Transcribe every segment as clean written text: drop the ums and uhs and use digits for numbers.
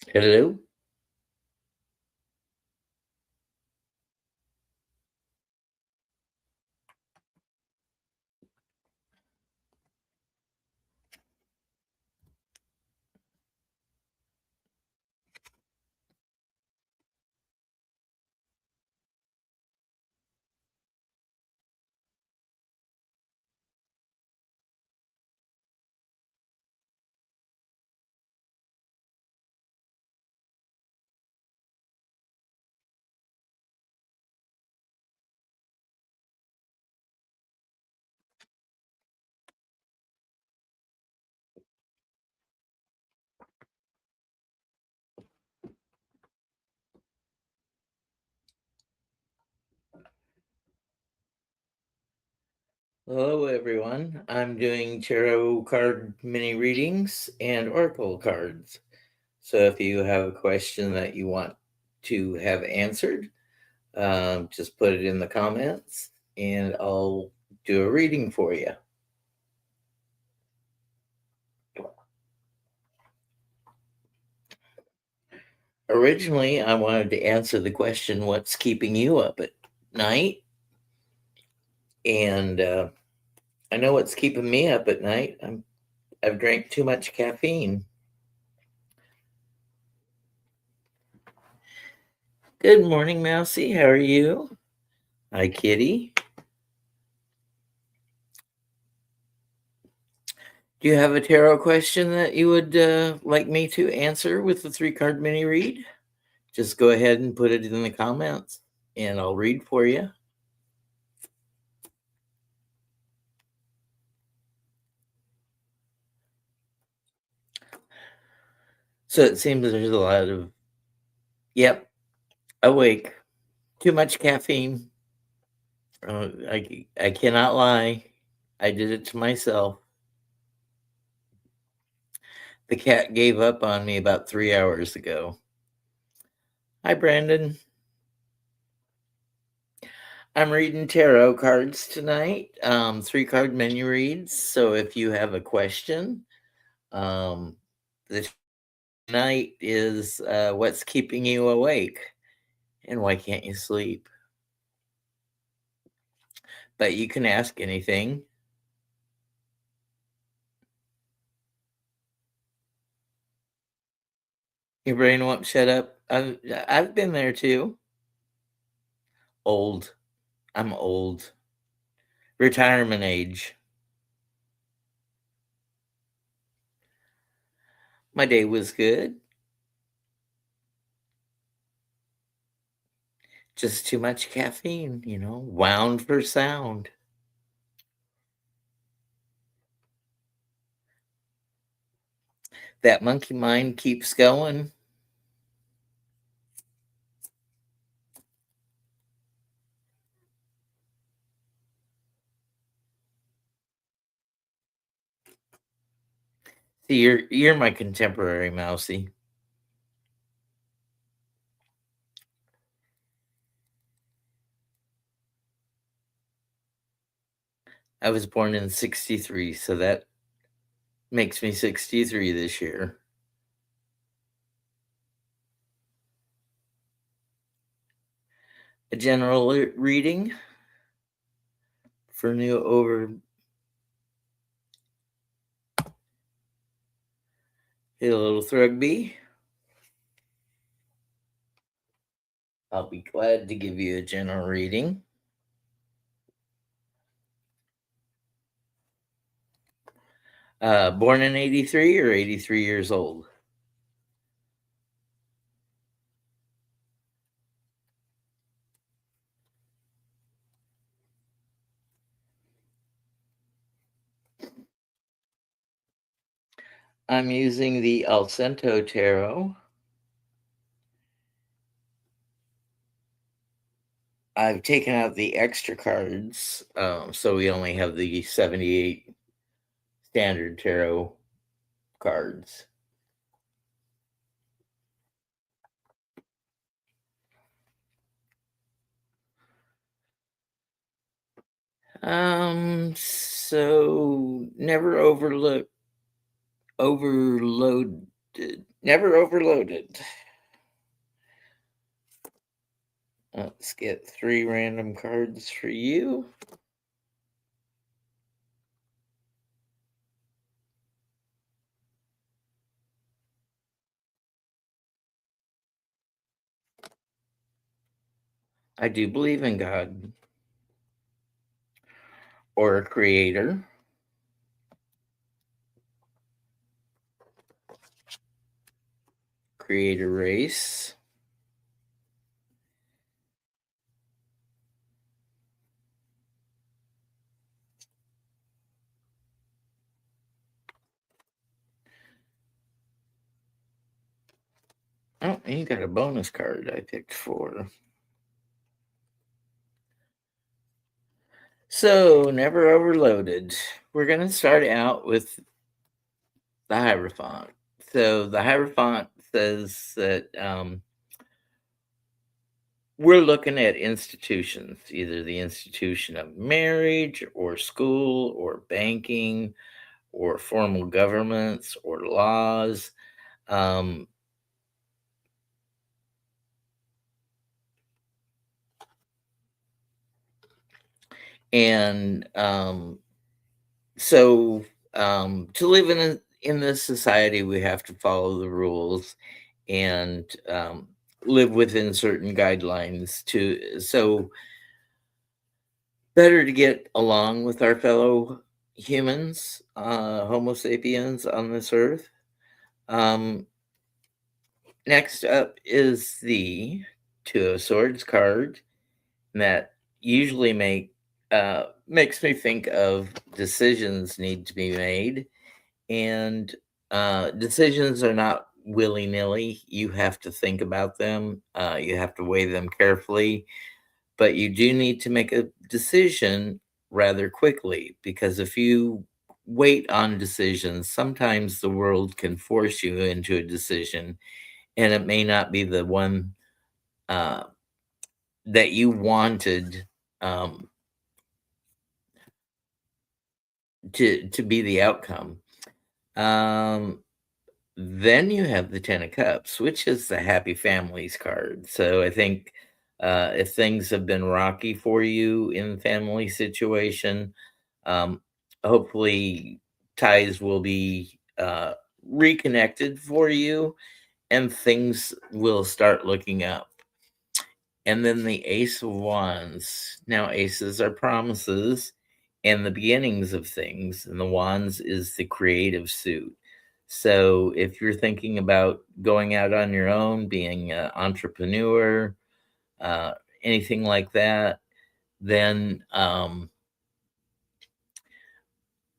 Hello. Hello, everyone. I'm doing tarot card mini readings and oracle cards. So if you have a question that you want to have answered, just put it in the comments and I'll do a reading for you. Originally, I wanted to answer the question, what's keeping you up at night? And I know what's keeping me up at night. I've drank too much caffeine. Good morning, Mousy. How are you? Hi, Kitty. Do you have a tarot question that you would like me to answer with the 3 card mini read? Just go ahead and put it in the comments and I'll read for you. So it seems there's a lot of, yep, awake. Too much caffeine. I cannot lie. I did it to myself. The cat gave up on me about 3 hours ago. Hi, Brandon. I'm reading tarot cards tonight, 3 card menu reads. So if you have a question, the night is what's keeping you awake and why can't you sleep? But you can ask anything. Your brain won't shut up. I've been there too. Old. I'm old. Retirement age. My day was good. Just too much caffeine, wound for sound. That monkey mind keeps going. See, you're my contemporary, Mousy. I was born in 63, so that makes me 63 this year. A general reading for new over. Hey, little Thrugby. I'll be glad to give you a general reading. Born in 83 or 83 years old? I'm using the Alcento Tarot. I've taken out the extra cards, so we only have the 78 standard tarot cards. So never overloaded. Never overloaded. Let's get 3 random cards for you. I do believe in God or a creator. Creator race. Oh, and you got a bonus card I picked for. So, never overloaded. We're going to start out with the Hierophant. So, the Hierophant says that we're looking at institutions, either the institution of marriage or school or banking or formal governments or laws. Um, and so to live in this society, we have to follow the rules and live within certain guidelines. So better to get along with our fellow humans, Homo sapiens on this earth. Um, Next up is the Two of Swords card that usually makes me think of decisions need to be made, and decisions are not willy nilly. You have to think about them. You have to weigh them carefully, but you do need to make a decision rather quickly, because if you wait on decisions, sometimes the world can force you into a decision, and it may not be the one uh, that you wanted um, to be the outcome. Um, then you have the Ten of Cups, which is the Happy Families card. So I think if things have been rocky for you in family situation, um, hopefully ties will be reconnected for you, and things will start looking up. And then the Ace of Wands. Now, aces are promises and the beginnings of things, and the Wands is the creative suit. So, if you're thinking about going out on your own, being an entrepreneur, uh, anything like that, then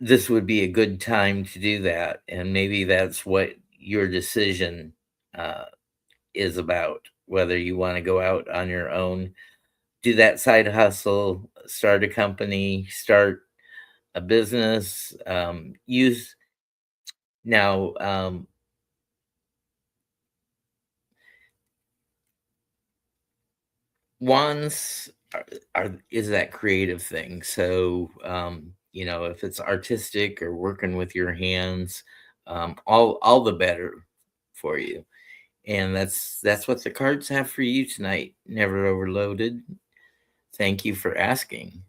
this would be a good time to do that. And maybe that's what your decision uh, is about, whether you want to go out on your own, do that side hustle, start a company, start a business. Use now wands are is that creative thing. So if it's artistic or working with your hands, all the better for you. And that's what the cards have for you tonight. Never overloaded. Thank you for asking.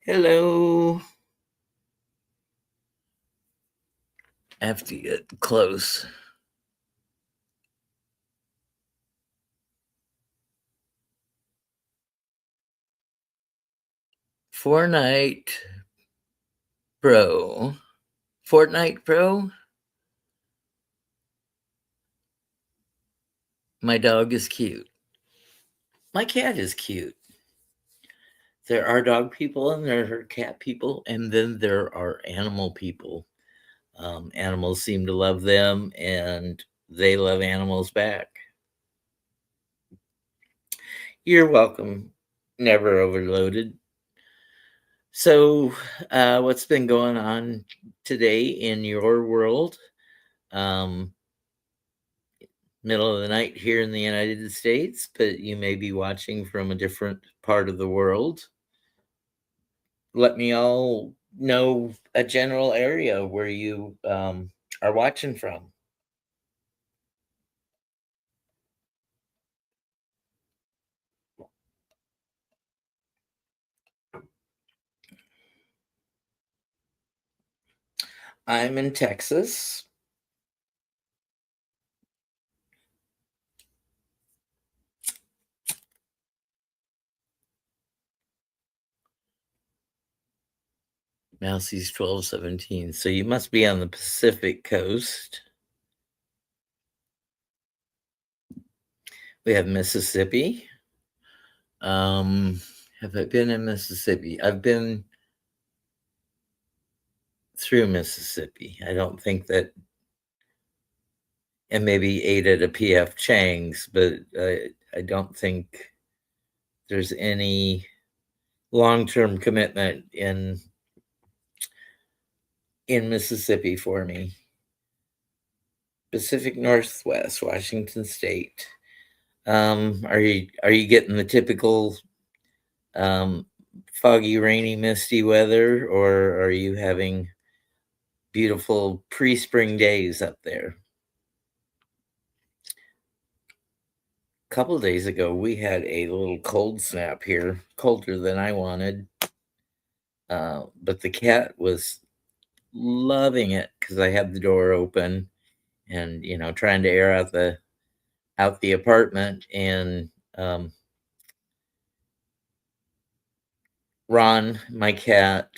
Hello. I have to get close. Fortnite Pro. Fortnite Pro. My dog is cute. My cat is cute. There are dog people and there are cat people, and then there are animal people. Animals seem to love them, and they love animals back. You're welcome. Never overloaded. So, what's been going on today in your world? Um, middle of the night here in the United States, but you may be watching from a different part of the world. Let me all know a general area where you are watching from. I'm in Texas. Mousie's 1217. So you must be on the Pacific coast. We have Mississippi. Have I been in Mississippi? I've been through Mississippi. I don't think that, and maybe ate at a PF Chang's, but I don't think there's any long-term commitment in Mississippi for me. Pacific Northwest, Washington State. Are you getting the typical foggy, rainy, misty weather, or are you having beautiful pre-spring days up there? A couple of days ago, we had a little cold snap here, colder than I wanted. But the cat was loving it because I had the door open and trying to air out the apartment. And Ron, my cat,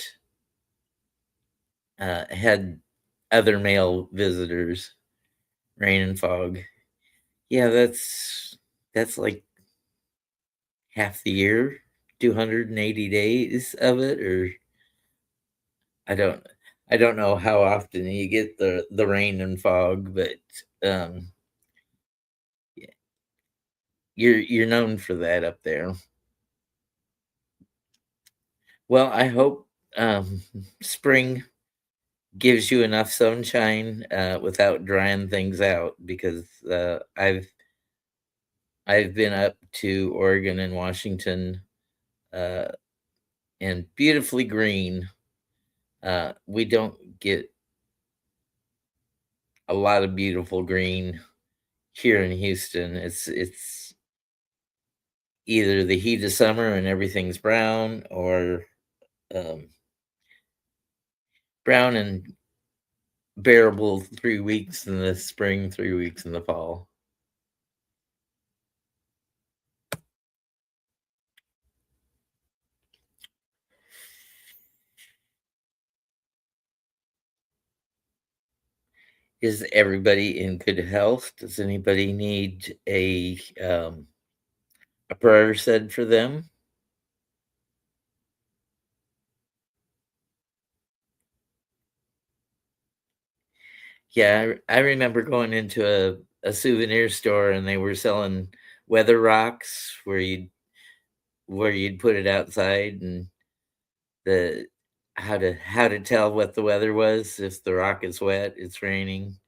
had other male visitors. Rain and fog. Yeah, that's like half the year, 280 days of it, or I don't I don't know how often you get the rain and fog, but um yeah, you're known for that up there. Well, I hope spring gives you enough sunshine without drying things out, because I've been up to Oregon and Washington, uh, and beautifully green. We don't get a lot of beautiful green here in Houston. It's either the heat of summer and everything's brown, or um, brown and bearable 3 weeks in the spring, 3 weeks in the fall. Is everybody in good health? Does anybody need a prayer said for them? Yeah, I remember going into a souvenir store and they were selling weather rocks where you'd put it outside, and the how to tell what the weather was. If the rock is wet, it's raining.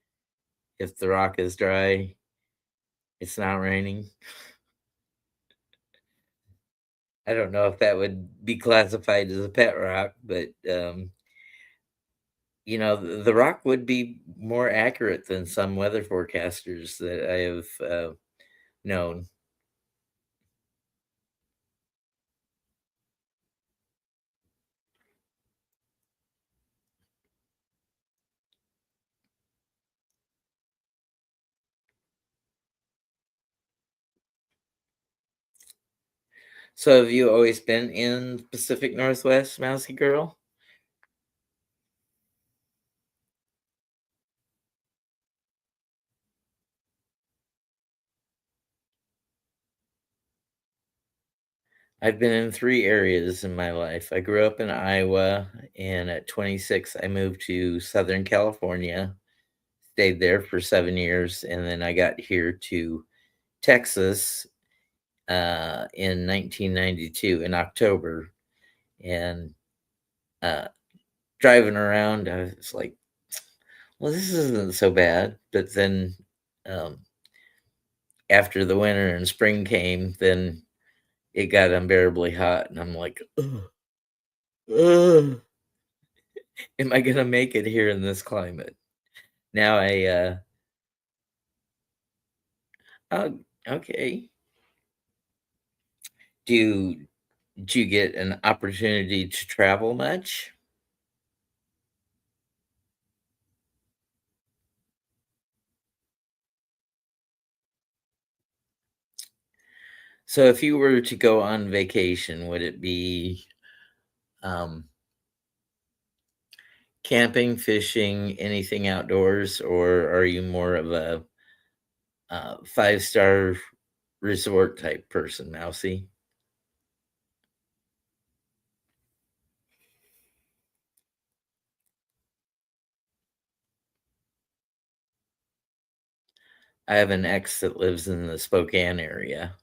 If the rock is dry, it's not raining. I don't know if that would be classified as a pet rock, but the rock would be more accurate than some weather forecasters that I have known. So have you always been in Pacific Northwest, Mousy Girl? I've been in three areas in my life. I grew up in Iowa, and at 26, I moved to Southern California, stayed there for 7 years, and then I got here to Texas in 1992 in October. And uh, driving around, I was like, well, this isn't so bad. But then um, after the winter and spring came, then it got unbearably hot, and I'm like, "Ugh, ugh, am I gonna make it here in this climate?" Now oh, okay. Do you do you get an opportunity to travel much? So if you were to go on vacation, would it be, um, camping, fishing, anything outdoors, or are you more of a, five-star resort type person, Mousy? I have an ex that lives in the Spokane area.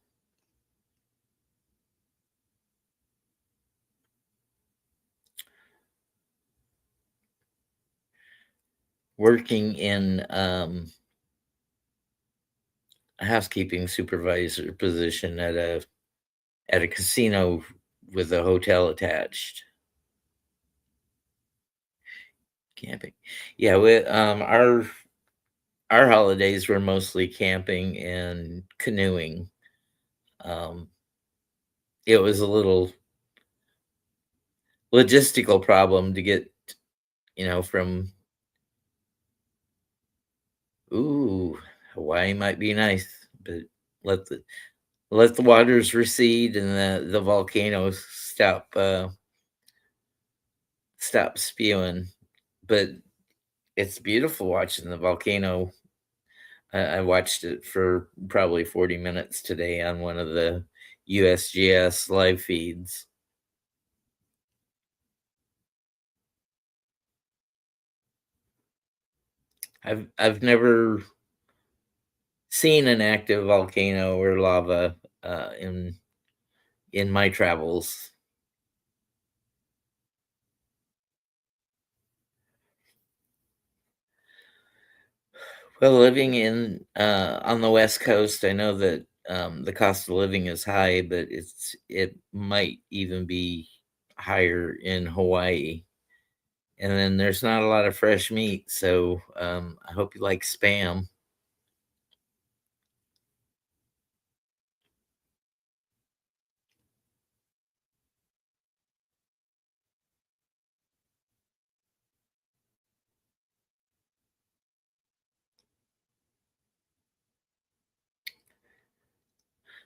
Working in, a housekeeping supervisor position at a casino with a hotel attached. Camping. Yeah, our holidays were mostly camping and canoeing. Um, it was a little logistical problem to get, from ooh, Hawaii might be nice, but let the let the waters recede and the volcanoes stop spewing. But it's beautiful watching the volcano. I watched it for probably 40 minutes today on one of the USGS live feeds. I've never seen an active volcano or lava in my travels. Well, living in on the West Coast, I know that the cost of living is high, but it might even be higher in Hawaii. And then there's not a lot of fresh meat, so I hope you like spam.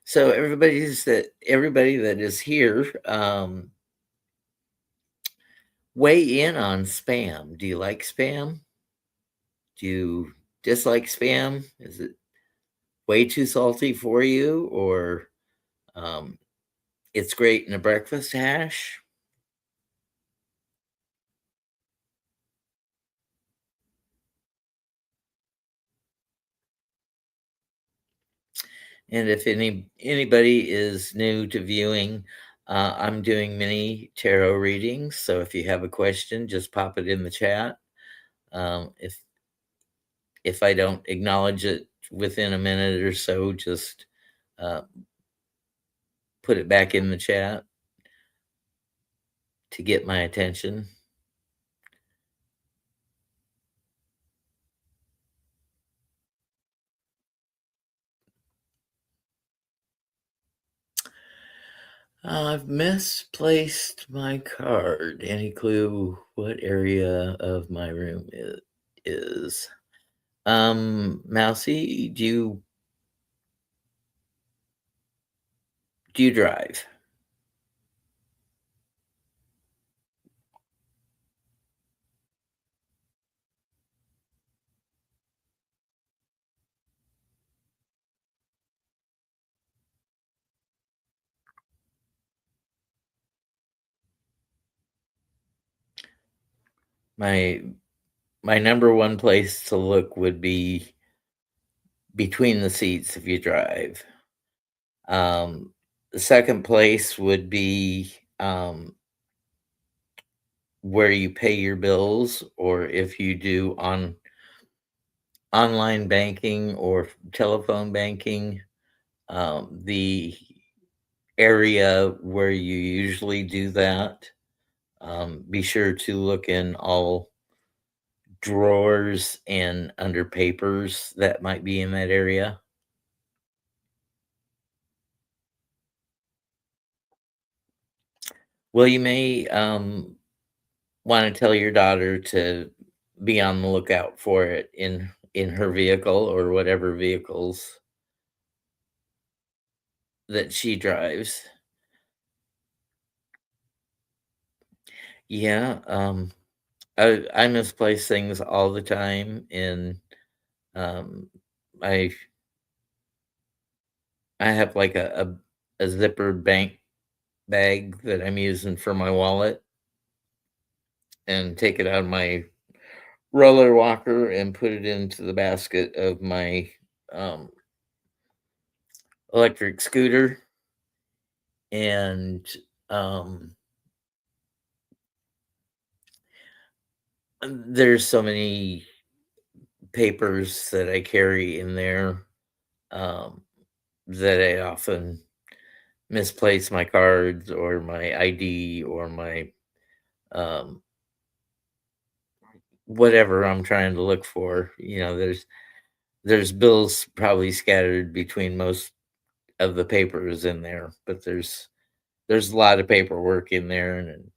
So everybody that is here, weigh in on spam. Do you like spam? Do you dislike spam? Is it way too salty for you, or um, it's great in a breakfast hash? And if anybody is new to viewing, I'm doing mini tarot readings. So if you have a question, just pop it in the chat. If I don't acknowledge it within a minute or so, just uh, put it back in the chat to get my attention. I've misplaced my card. Any clue what area of my room it is? Mousy, do you drive? My my number one place to look would be between the seats if you drive. The second place would be where you pay your bills, or if you do online banking or telephone banking. the area where you usually do that, be sure to look in all drawers and under papers that might be in that area. Well, you may want to tell your daughter to be on the lookout for it in her vehicle or whatever vehicles that she drives. Yeah, I misplace things all the time, and um, I I have like a zippered bank bag that I'm using for my wallet, and take it out of my roller walker and put it into the basket of my um, electric scooter. And um, there's so many papers that I carry in there, um, that I often misplace my cards or my ID or my um, whatever I'm trying to look for. There's bills probably scattered between most of the papers in there, but there's a lot of paperwork in there, and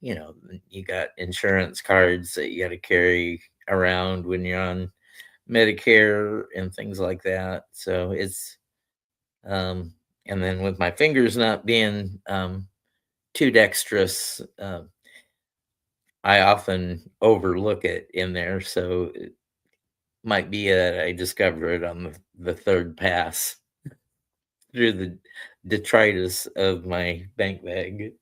you got insurance cards that you got to carry around when you're on Medicare and things like that. So it's um, and then with my fingers not being too dexterous, I often overlook it in there. So it might be that I discover it on the third pass through the detritus of my bank bag.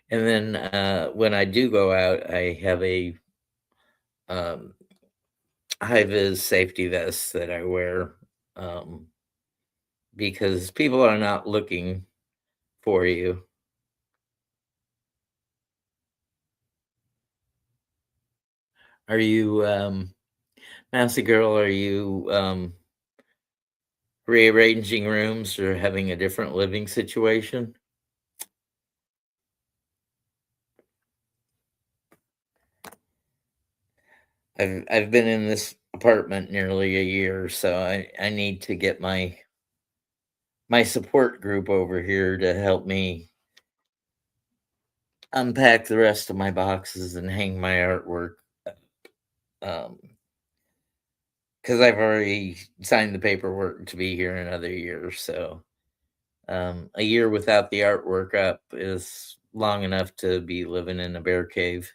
And then when I do go out, I have a um, high vis safety vest that I wear, um, because people are not looking for you. Are you, Mousy Girl? Are you rearranging rooms or having a different living situation? I've been in this apartment nearly a year, so I need to get my support group over here to help me unpack the rest of my boxes and hang my artwork. Um, because I've already signed the paperwork to be here another year. So a year without the artwork up is long enough to be living in a bear cave.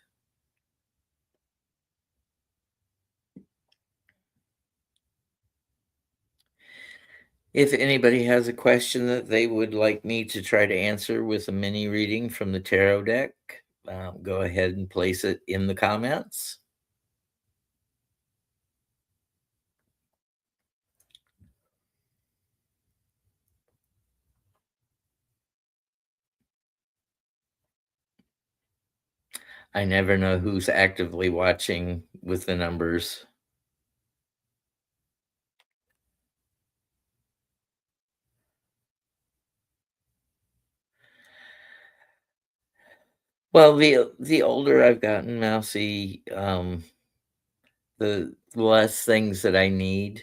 If anybody has a question that they would like me to try to answer with a mini reading from the tarot deck, go ahead and place it in the comments. I never know who's actively watching with the numbers. Well, the older I've gotten, Mousy, the less things that I need.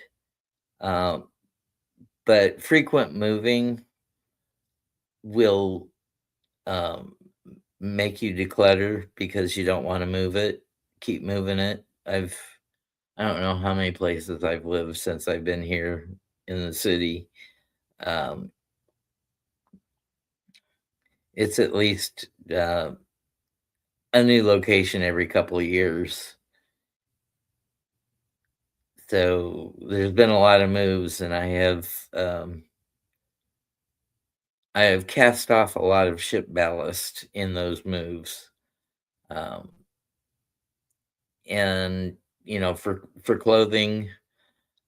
Um, but frequent moving will um, make you declutter because you don't want to move it. Keep moving it. I don't know how many places I've lived since I've been here in the city. Um, it's at least a new location every couple of years. So there's been a lot of moves, and I have cast off a lot of ship ballast in those moves. Um, and for clothing,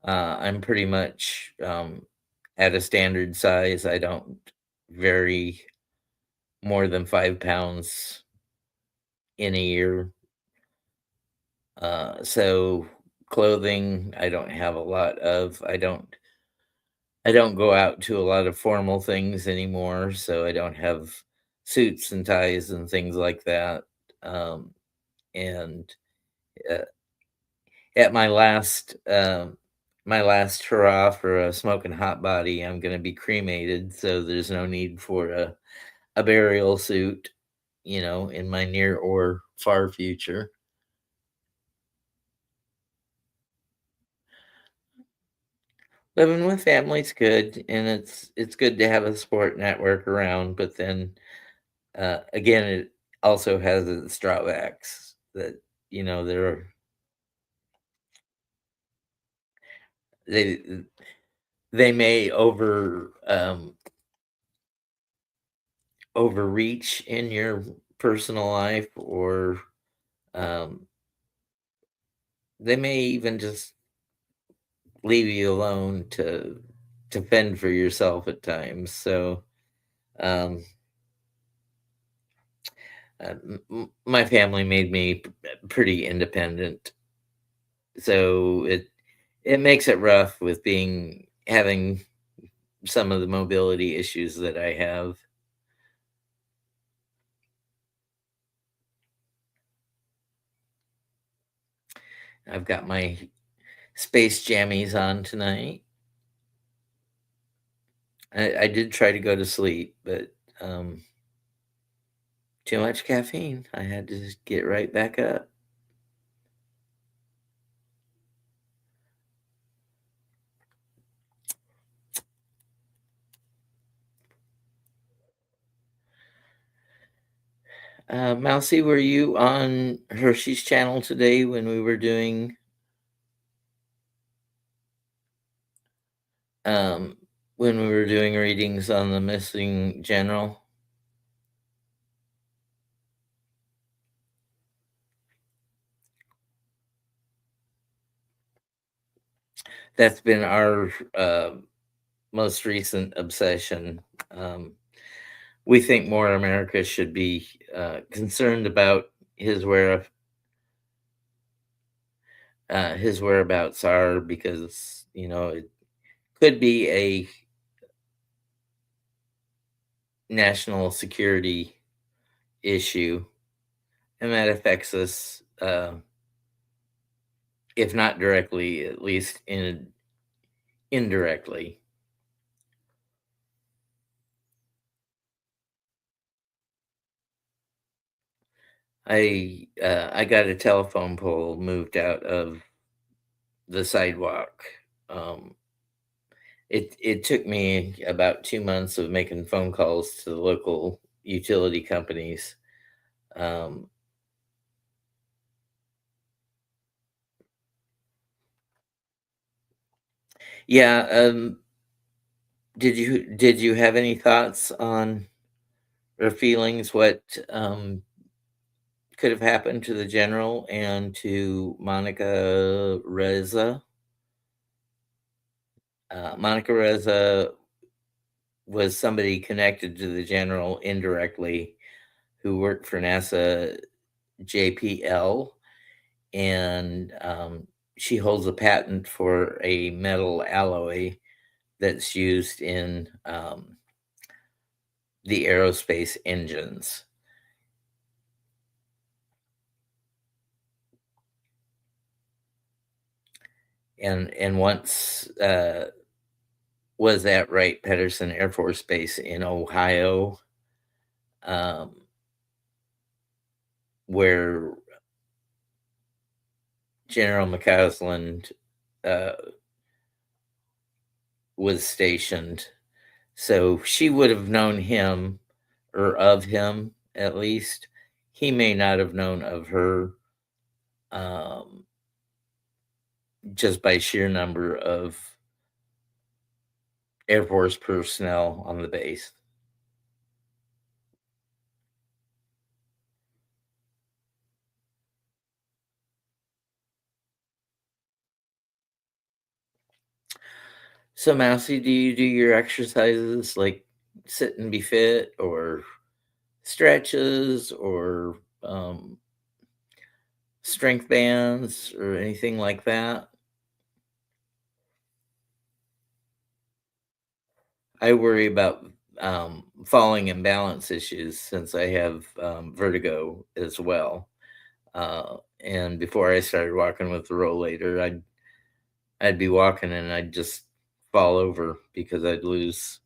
I'm pretty much at a standard size. I don't vary more than 5 pounds in a year. So clothing. I don't have a lot of. I don't go out to a lot of formal things anymore, so I don't have suits and ties and things like that. Um, and uh, at my last hurrah for a smoking hot body, I'm going to be cremated, so there's no need for a burial suit, in my near or far future. Living with family's good, and it's good to have a support network around, but then again, it also has its drawbacks that they're they they may overreach in your personal life, or um, they may even just leave you alone to fend for yourself at times. So um, my family made me pretty independent, so it makes it rough with being having some of the mobility issues that I have. I've got my space jammies on tonight. I did try to go to sleep, but um, too much caffeine. I had to just get right back up. Mousy, were you on Hershey's channel today um, when we were doing readings on the missing general? That's been our most recent obsession. Um, we think more America should be concerned about his where his whereabouts are, because it could be a national security issue, and that affects us, if not directly, at least indirectly. I got a telephone pole moved out of the sidewalk. Um, it took me about 2 months of making phone calls to the local utility companies. Um, yeah. Did you have any thoughts on, or feelings, what could have happened to the general and to Monica Reza? Monica Reza was somebody connected to the general indirectly, who worked for NASA JPL, and she holds a patent for a metal alloy that's used in the aerospace engines. And once was at Wright Patterson Air Force Base in Ohio, um, where General McCausland uh, was stationed. So she would have known him, or of him at least. He may not have known of her, um, just by sheer number of Air Force personnel on the base. So, Mousy, do you do your exercises like sit and be fit, or stretches, or strength bands or anything like that? I worry about falling and balance issues since I have vertigo as well. And before I started walking with the rollator, I'd be walking and I'd just fall over because I'd lose.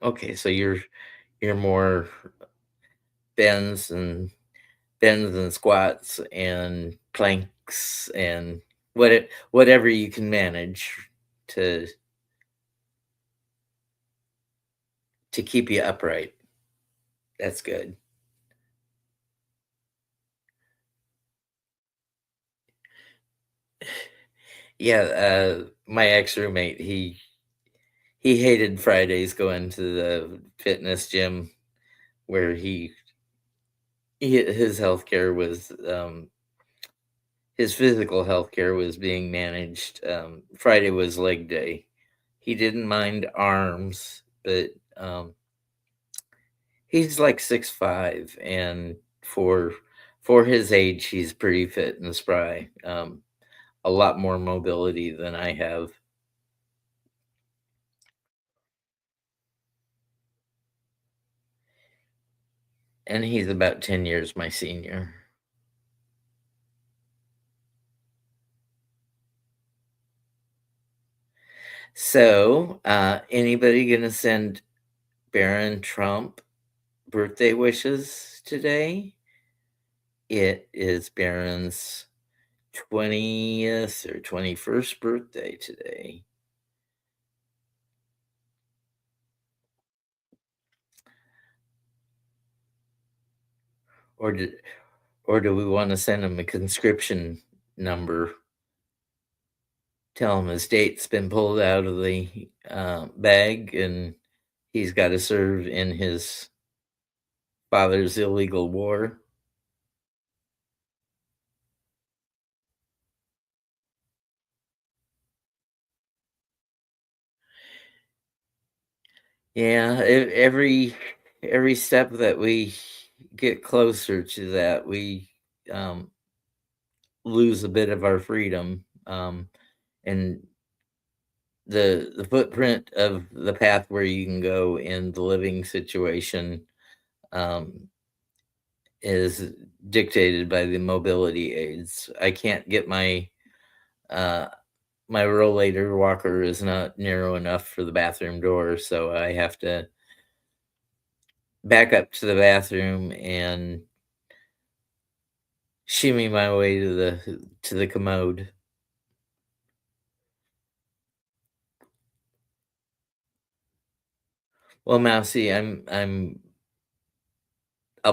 Okay, so you're more bends and bends and squats and planks and whatever you can manage to keep you upright. That's good. Yeah, my ex roommate, he hated Fridays going to the fitness gym where his healthcare was his physical healthcare was being managed. Friday was leg day. He didn't mind arms, but he's like 6'5", and for his age, he's pretty fit and spry. A lot more mobility than I have, and he's about 10 years my senior. So, anybody gonna send Barron Trump birthday wishes today? It is Barron's 20th or 21st birthday today. Or do, or do we want to send him a conscription number? Tell him his date's been pulled out of the bag and he's got to serve in his father's illegal war. Yeah, every step that we get closer to that, we um, lose a bit of our freedom. And the footprint of the path where you can go in the living situation um, is dictated by the mobility aids. I can't get uh, my rollator walker is not narrow enough for the bathroom door, so I have to back up to the bathroom and shimmy my way to the commode. Well, Mousy, I'll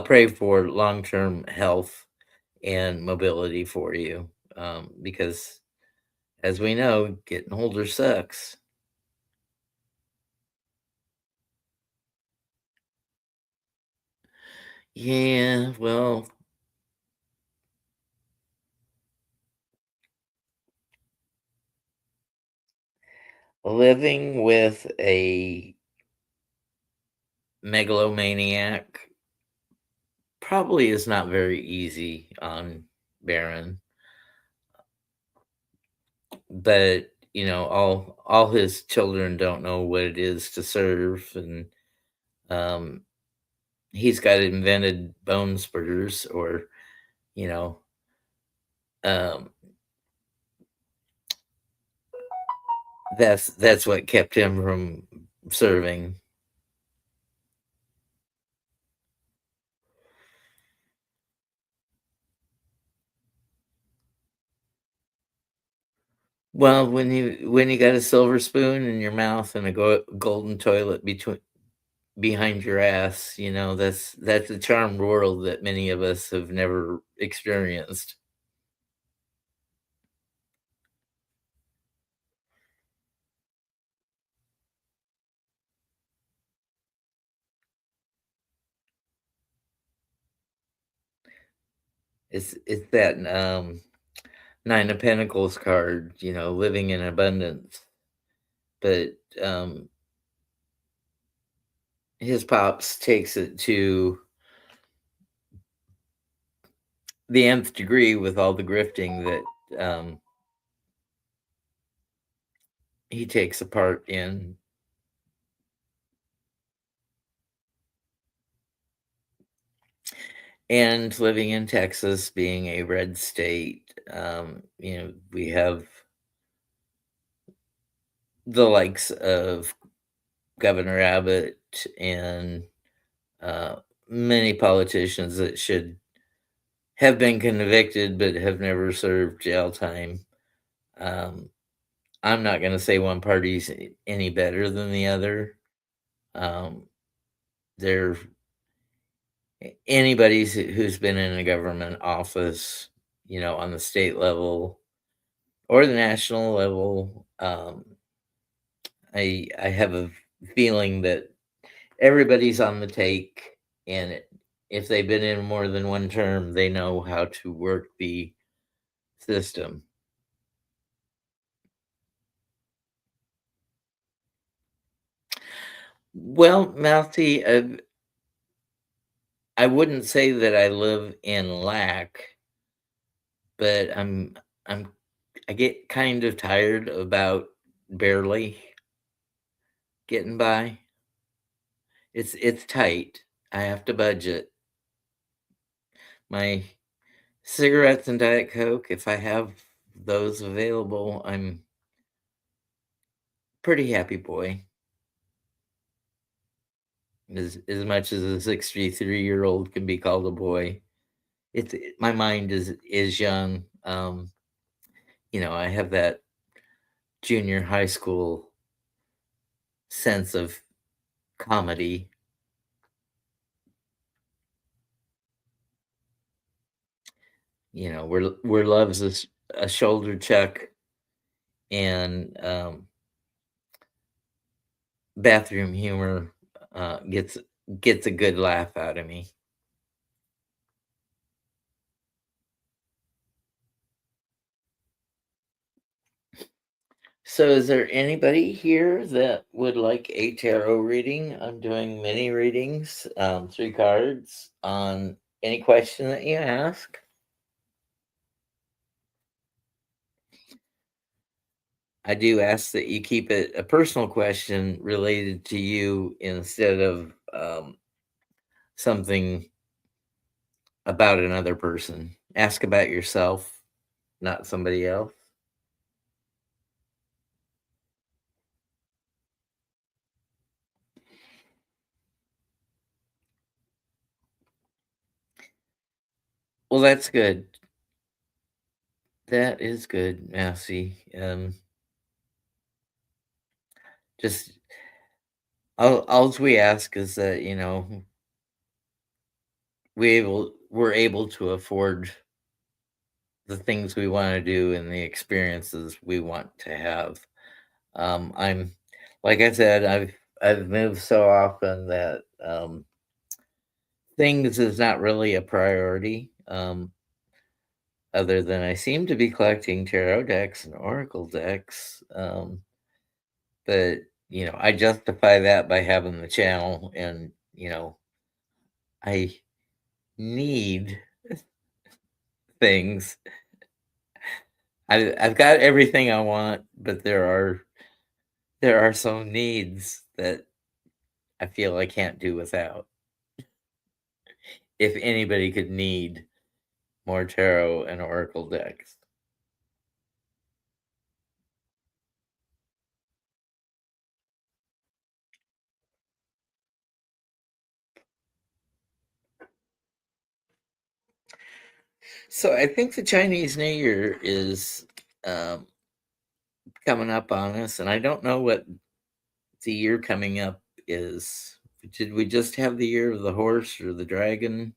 pray for long-term health and mobility for you, because as we know, getting older sucks. Yeah, well, living with a megalomaniac probably is not very easy on Baron, but all his children don't know what it is to serve, and um, he's got invented bone spurs, or you know, um, that's what kept him from serving. Well, when you got a silver spoon in your mouth and a golden toilet between behind your ass, that's a charmed world that many of us have never experienced. It's that Nine of Pentacles card, living in abundance. But um, his pops takes it to the nth degree with all the grifting that he takes a part in. And living in Texas, being a red state, we have the likes of Governor Abbott and many politicians that should have been convicted but have never served jail time. I'm not going to say one party's any better than the other. They're anybody who's been in a government office, on the state level or the national level. I have a feeling that everybody's on the take, and if they've been in more than one term, they know how to work the system. Well, Mouthy, I wouldn't say that I live in lack, but I get kind of tired about barely getting by. It's tight. I have to budget. My cigarettes and Diet Coke, if I have those available, I'm pretty happy boy. As much as a 63-year-old can be called a boy, my mind is young. I have that junior high school sense of comedy. Where love's a shoulder check, and bathroom humor gets a good laugh out of me. So, is there anybody here that would like a tarot reading? I'm doing mini readings, 3 cards on any question that you ask. I do ask that you keep it a personal question related to you instead of something about another person. Ask about yourself, not somebody else. Well, that's good. That is good, Massey. Just all we ask is that we're able to afford the things we want to do and the experiences we want to have. I'm like I said, I've moved so often that things is not really a priority. Other than I seem to be collecting tarot decks and oracle decks. But I justify that by having the channel, and I need things. I've got everything I want, but there are some needs that I feel I can't do without. If anybody could need more tarot and oracle decks. So I think the Chinese New Year is um, coming up on us, and I don't know what the year coming up is. Did we just have the year of the horse or the dragon?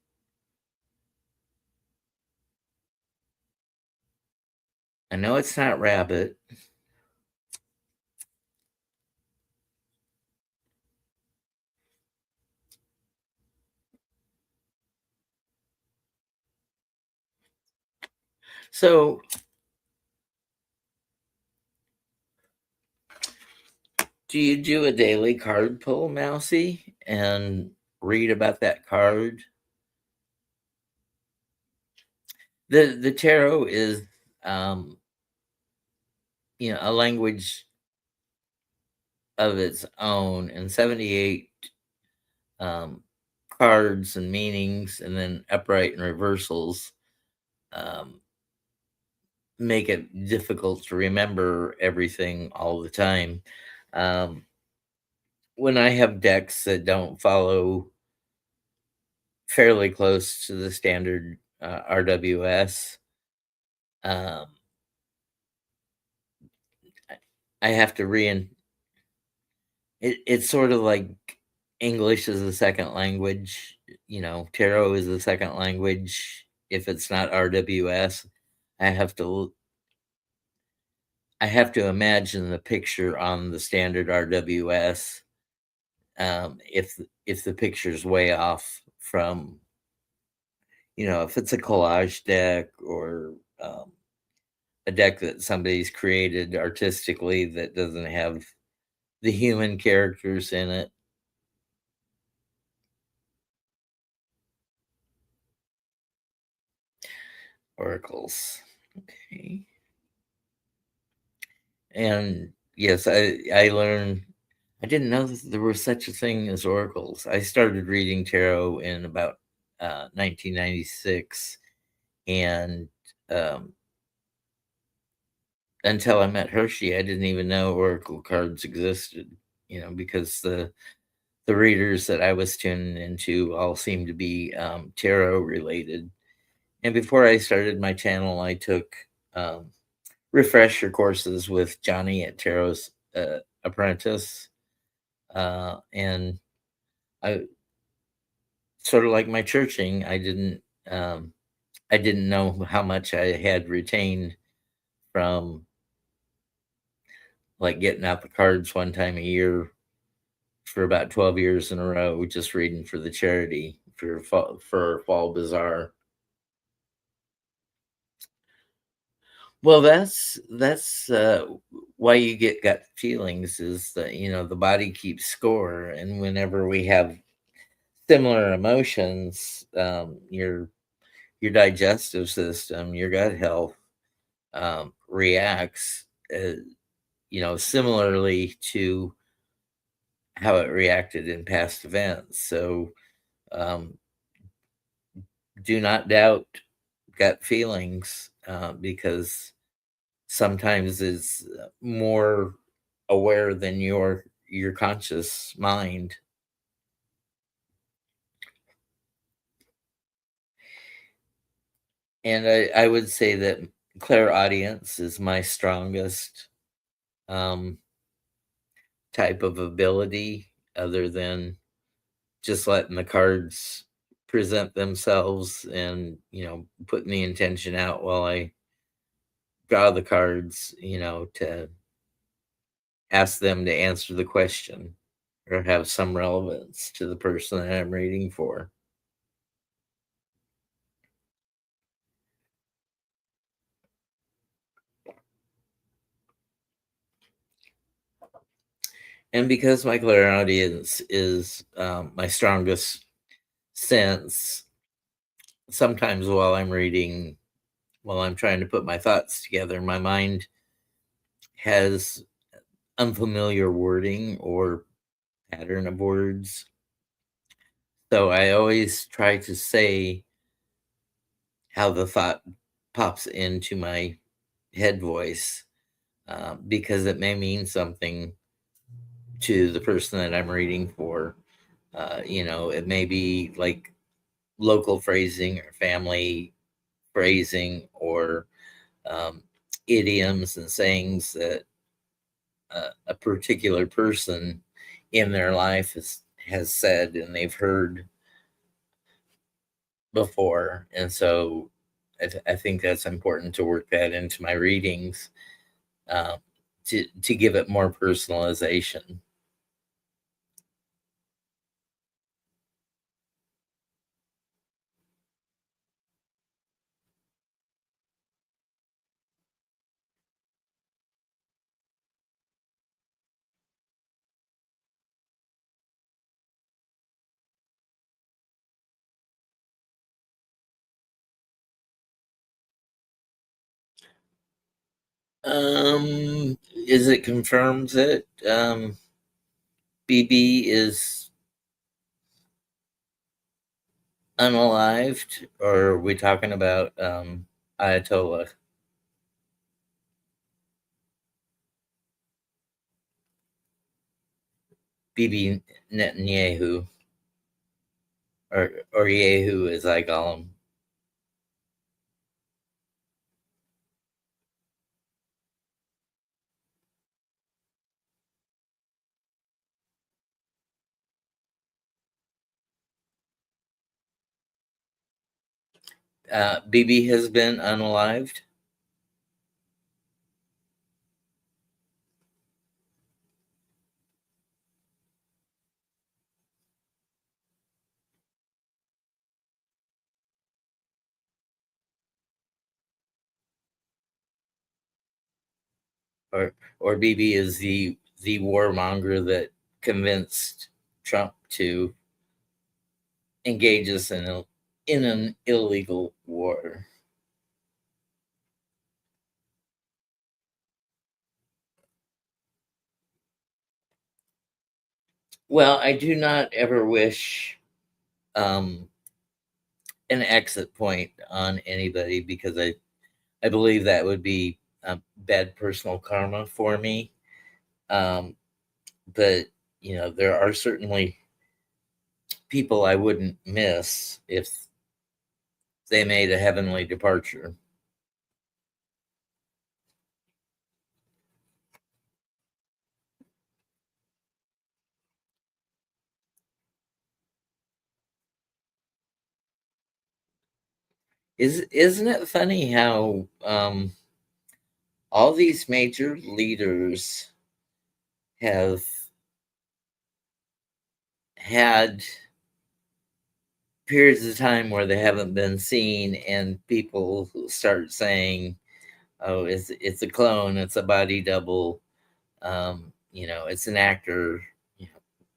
I know it's not rabbit. So, do you do a daily card pull, Mousy, and read about that card? The tarot is, um, a language of its own, and 78 um, cards and meanings, and then upright and reversals um, make it difficult to remember everything all the time. Um, when I have decks that don't follow fairly close to the standard RWS, um, I I have to it's sort of like English is a second language, tarot is a second language. If it's not RWS, I have to I have to imagine the picture on the standard RWS. If the picture's way off from, if it's a collage deck or a deck that somebody's created artistically that doesn't have the human characters in it. Oracles. Okay. And yes, I learned I didn't know that there was such a thing as oracles. I started reading tarot in about 1996, and um, until I met Hershey, I didn't even know oracle cards existed. Because the readers that I was tuning into all seemed to be tarot related. And before I started my channel, I took um, refresher courses with Johnny at Tarot's Apprentice, and I sort of like my churching. I didn't know how much I had retained from like getting out the cards one time a year for about 12 years in a row, just reading for the charity for Fall Bazaar. Well, that's why you get gut feelings is that the body keeps score, and whenever we have similar emotions, your digestive system, your gut health reacts, similarly to how it reacted in past events. So um, do not doubt gut feelings because sometimes it's more aware than your conscious mind. And I would say that clairaudience is my strongest um, type of ability, other than just letting the cards present themselves and putting the intention out while I draw the cards, to ask them to answer the question or have some relevance to the person that I'm reading for. And because my clairaudience is my strongest sense, sometimes while I'm trying to put my thoughts together, my mind has unfamiliar wording or pattern of words. So I always try to say how the thought pops into my head voice because it may mean something to the person that I'm reading for. It may be like local phrasing or family phrasing or um, idioms and sayings that a particular person in their life has said and they've heard before. And so I think that's important to work that into my readings um, to give it more personalization. Is it confirmed that BB is unalived, or are we talking about Ayatollah? Bibi Netanyahu, or Yehu as I call him. Bibi has been unalived. Or Bibi is the warmonger that convinced Trump to engage us in an illegal war. Well, I do not ever wish um, an exit point on anybody because I believe that would be bad personal karma for me. But there are certainly people I wouldn't miss if they made a heavenly departure. Isn't it funny how all these major leaders have had periods of time where they haven't been seen, and people start saying, "Oh, it's a clone, it's a body double, it's an actor,"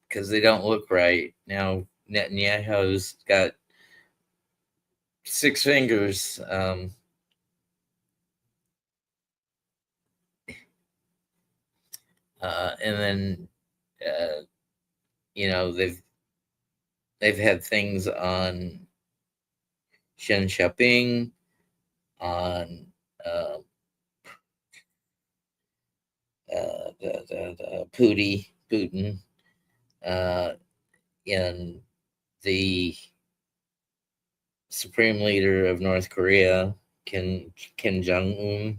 because they don't look right. Now Netanyahu's got six fingers. And then they've had things on Xi Jinping, on uh, Putin, uh, and the supreme leader of North Korea, Kim Jong Un.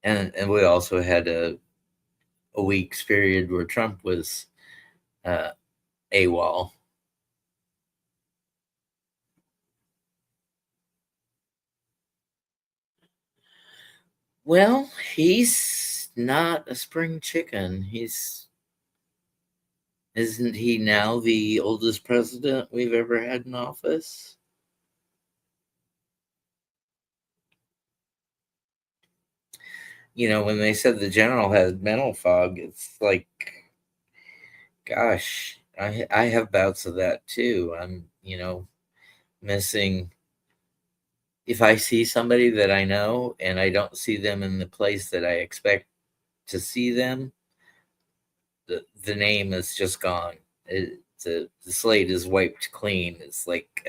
And we also had a week's period where Trump was AWOL. Well, he's not a spring chicken. Isn't he now the oldest president we've ever had in office? When they said the general had mental fog, it's like, gosh, I have bouts of that too. I'm, missing. If I see somebody that I know and I don't see them in the place that I expect to see them, the name is just gone. The slate is wiped clean. It's like,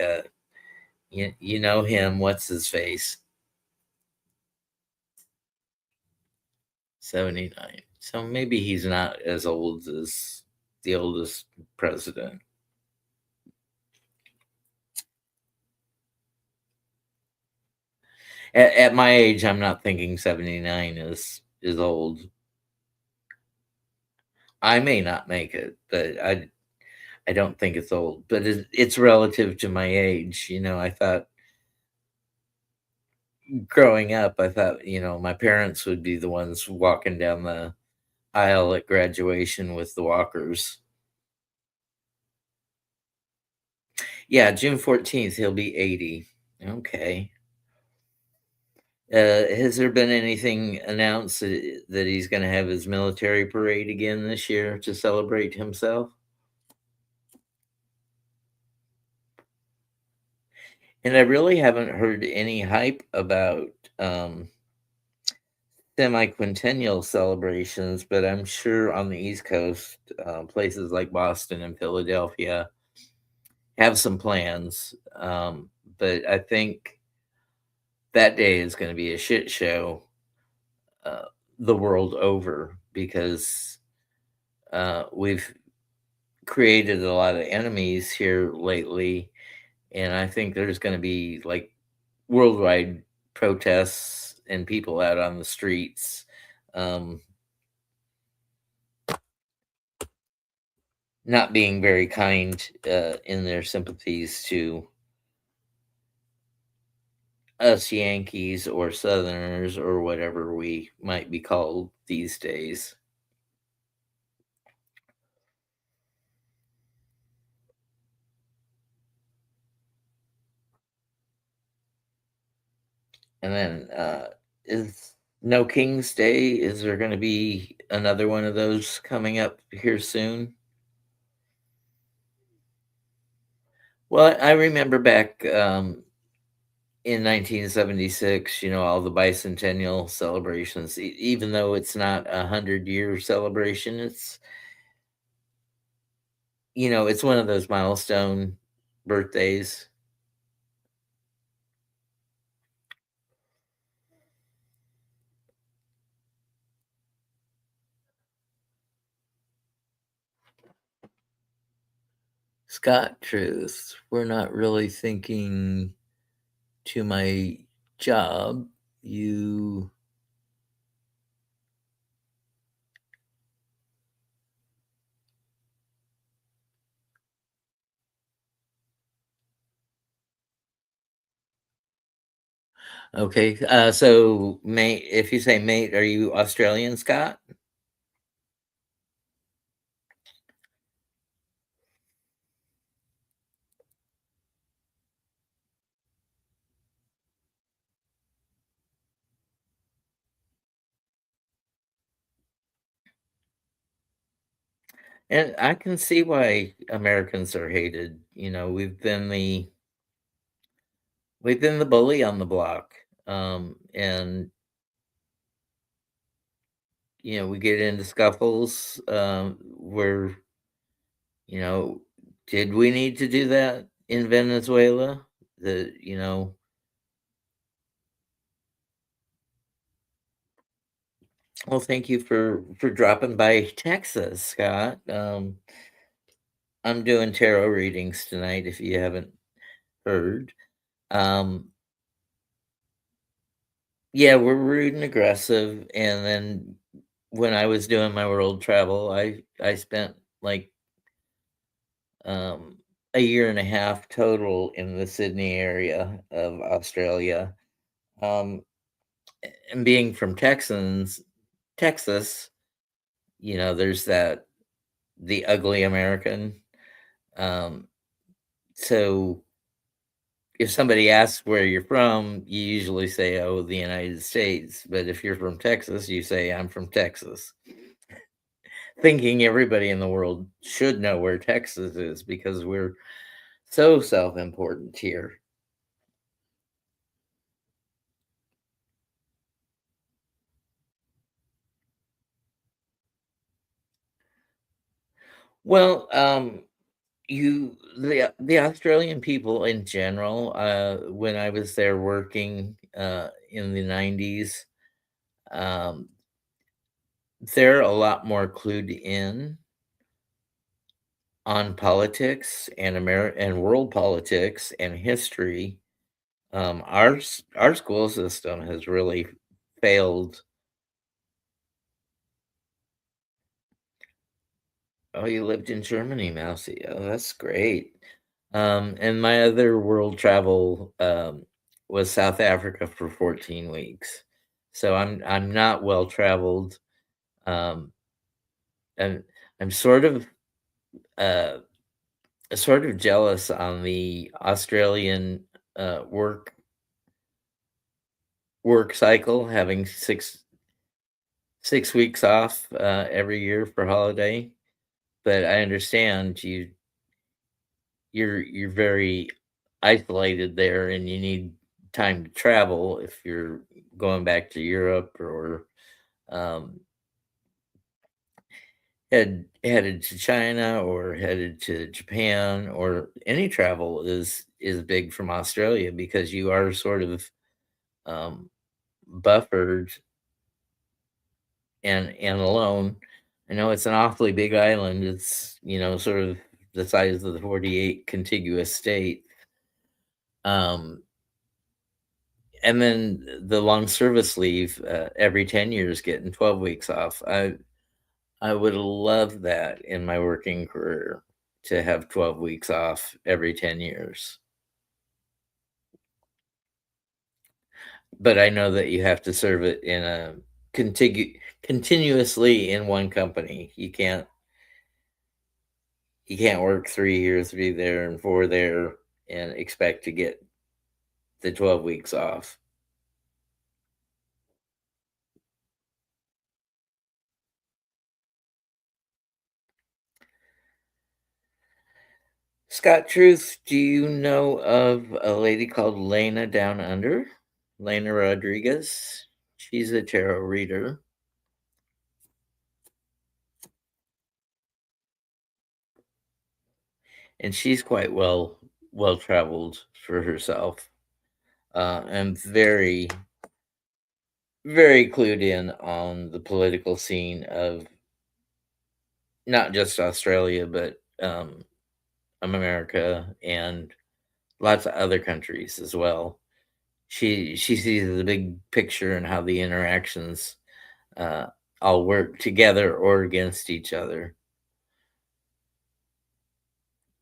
you know him. What's his face? 79. So maybe he's not as old as the oldest president. At my age, I'm not thinking 79 is old. I may not make it, but I don't think it's old. But it's relative to my age. I thought growing up, I thought my parents would be the ones walking down the aisle at graduation with the walkers. Yeah, June 14th, he'll be 80. Okay. Has there been anything announced that he's going to have his military parade again this year to celebrate himself? And I really haven't heard any hype about semi-quintennial celebrations, but I'm sure on the East Coast, places like Boston and Philadelphia have some plans. But I think that day is going to be a shit show uh, the world over because we've created a lot of enemies here lately, and I think there's going to be like worldwide protests and people out on the streets, um, not being very kind in their sympathies to us Yankees or Southerners or whatever we might be called these days. And then is No King's Day? Is there going to be another one of those coming up here soon? Well, I remember back in 1976, all the bicentennial celebrations, even though it's not a 100-year celebration, it's one of those milestone birthdays. Scott Truth, we're not really thinking to my job. You Okay, so mate, if you say mate, are you Australian, Scott? And I can see why Americans are hated. We've been the bully on the block. And we get into scuffles where, you know, did we need to do that in Venezuela? The, you know, well, thank you for dropping by Texas, Scott. I'm doing tarot readings tonight if you haven't heard. Um, yeah, we're rude and aggressive, and then when I was doing my world travel, I spent like um a year and a half total in the Sydney area of Australia. Um, and being from Texas, there's the ugly American. Um, so if somebody asks where you're from, you usually say, "Oh, the United States." But if you're from Texas, you say, "I'm from Texas," thinking everybody in the world should know where Texas is because we're so self-important here. Well, the Australian people in general, when I was there working in the 90s, um, they're a lot more clued in on politics and and world politics and history. Our school system has really failed. Oh, you lived in Germany, Mousy. Oh, that's great. And my other world travel was South Africa for 14 weeks. So I'm not well traveled. Um, and I'm uh, sort of jealous on the Australian work cycle, having 6 weeks off every year for holiday. But I understand you're very isolated there and you need time to travel if you're going back to Europe or um, headed to China or headed to Japan, or any travel is big from Australia because you are sort of um, buffered and alone. I know it's an awfully big island. It's, sort of the size of the 48 contiguous state. Um, and then the long service leave, every 10 years, getting 12 weeks off. I would love that in my working career, to have 12 weeks off every 10 years. But I know that you have to serve it in a continuously in one company. You can't work 3 years, be there and 4 there, and expect to get the 12 weeks off. Scott Truth, do you know of a lady called Lena Down Under? Lena Rodriguez? She's a tarot reader, and she's quite well traveled for herself, and very very clued in on the political scene of not just Australia, but America and lots of other countries as well. She sees the big picture and how the interactions uh, all work together or against each other.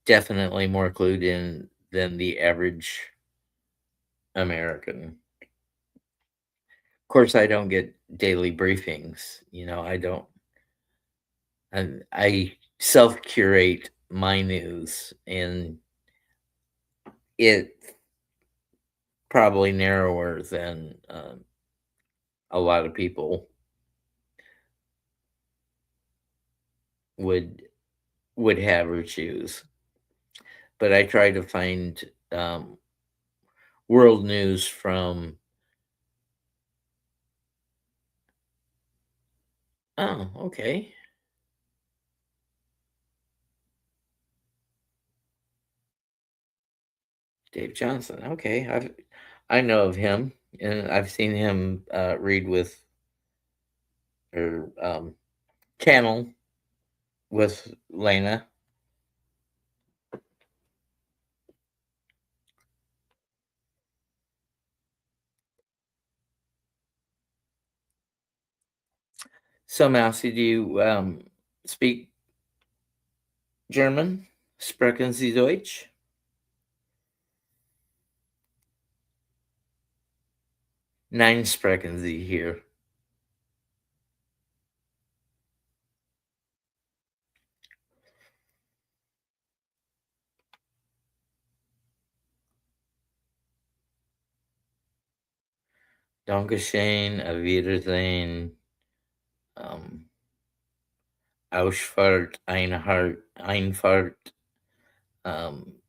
Definitely more clued in than the average American. Of course, I don't get daily briefings. I don't. I self curate my news, and it's probably narrower than a lot of people would would have or choose. But I try to find world news from. Oh, okay. Dave Johnson. Okay, I know of him, and I've seen him read with, or channel with Lena. So, Mousy, do you speak German? Sprechen Sie Deutsch? Nein, sprechen Sie hier. Dankeschön, auf Wiedersehen, um, Ausfahrt, Einfahrt. Um,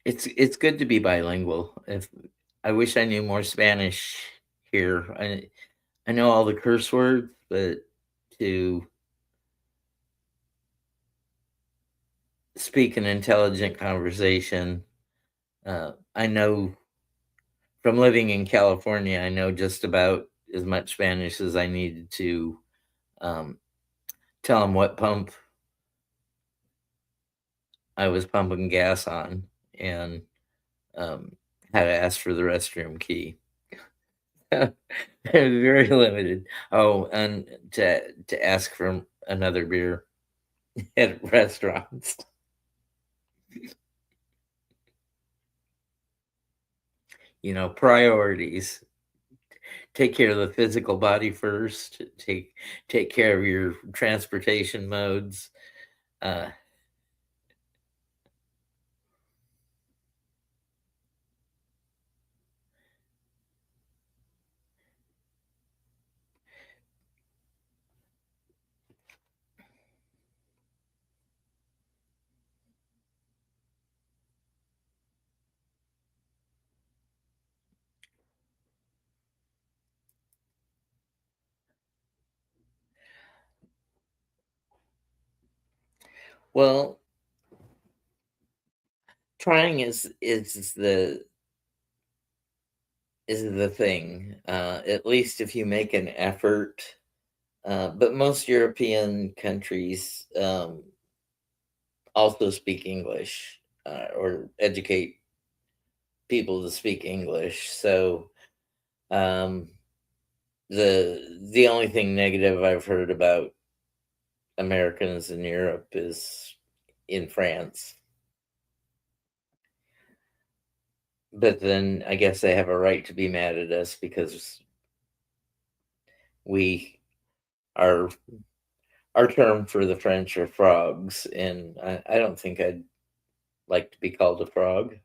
it's good to be bilingual. If I wish I knew more Spanish here. I know all the curse words, but to speak an intelligent conversation, I know from living in California, I know just about as much Spanish as I needed to um, tell them what pump I was pumping gas on, and um, how to ask for the restroom key. Very limited. Oh, and to ask for another beer at restaurants. Priorities. Take care of the physical body first. Take care of your transportation modes. Uh, Well, trying is the thing. At least if you make an effort. But most European countries also speak English or educate people to speak English. So um, the only thing negative I've heard about Americans in Europe is in France. But then I guess they have a right to be mad at us because we our our term for the French are frogs, and I don't think I'd like to be called a frog.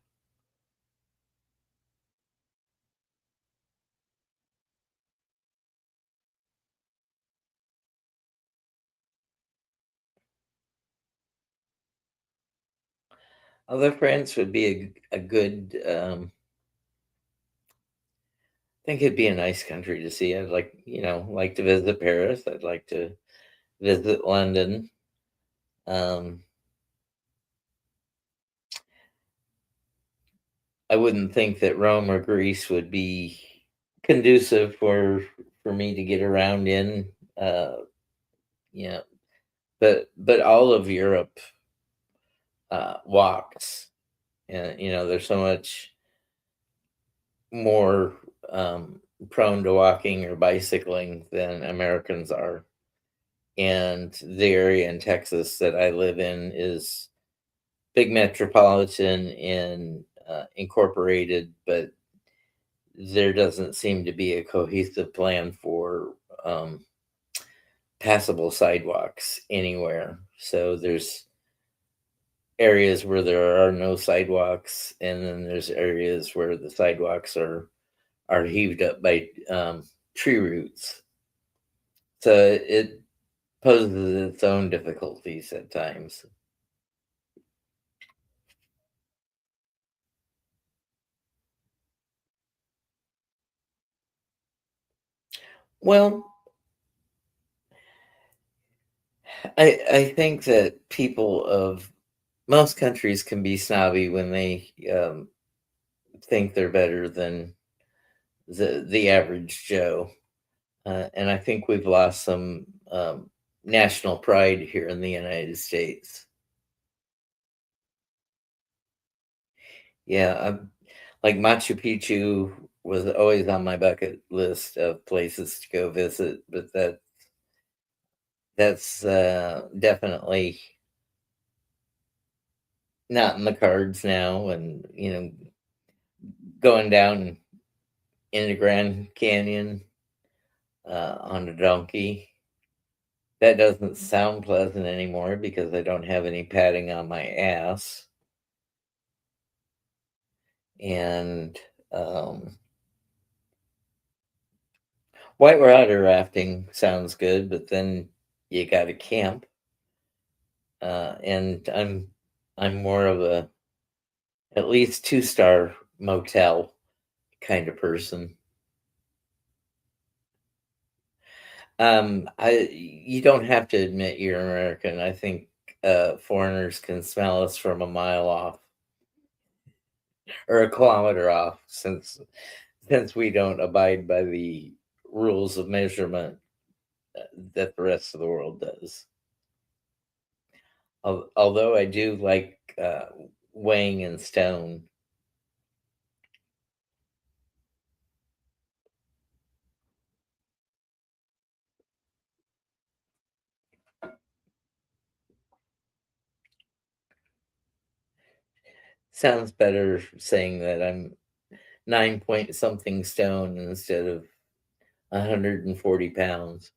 Although France would be a good, I think it'd be a nice country to see. I'd like to visit Paris. I'd like to visit London. Um, I wouldn't think that Rome or Greece would be conducive for me to get around in. Yeah, but all of Europe walks, and there's so much more prone to walking or bicycling than Americans are. And the area in Texas that I live in is big metropolitan and incorporated, but there doesn't seem to be a cohesive plan for passable sidewalks anywhere. So there's areas where there are no sidewalks, and then there's areas where the sidewalks are heaved up by tree roots. So it poses its own difficulties at times. Well, I think that people of most countries can be snobby when they think they're better than the average Joe, and I think we've lost some national pride here in the United States. Yeah, like Machu Picchu was always on my bucket list of places to go visit, but that's definitely not in the cards now. And going down into Grand Canyon on a donkey, that doesn't sound pleasant anymore because I don't have any padding on my ass. And whitewater rafting sounds good, but then you got to camp. And I'm more of a at least 2-star motel kind of person. I You don't have to admit you're American. I think foreigners can smell us from a mile off or a kilometer off, since we don't abide by the rules of measurement that the rest of the world does. Although I do like weighing in stone. Sounds better saying that I'm 9 point something stone instead of 140 pounds.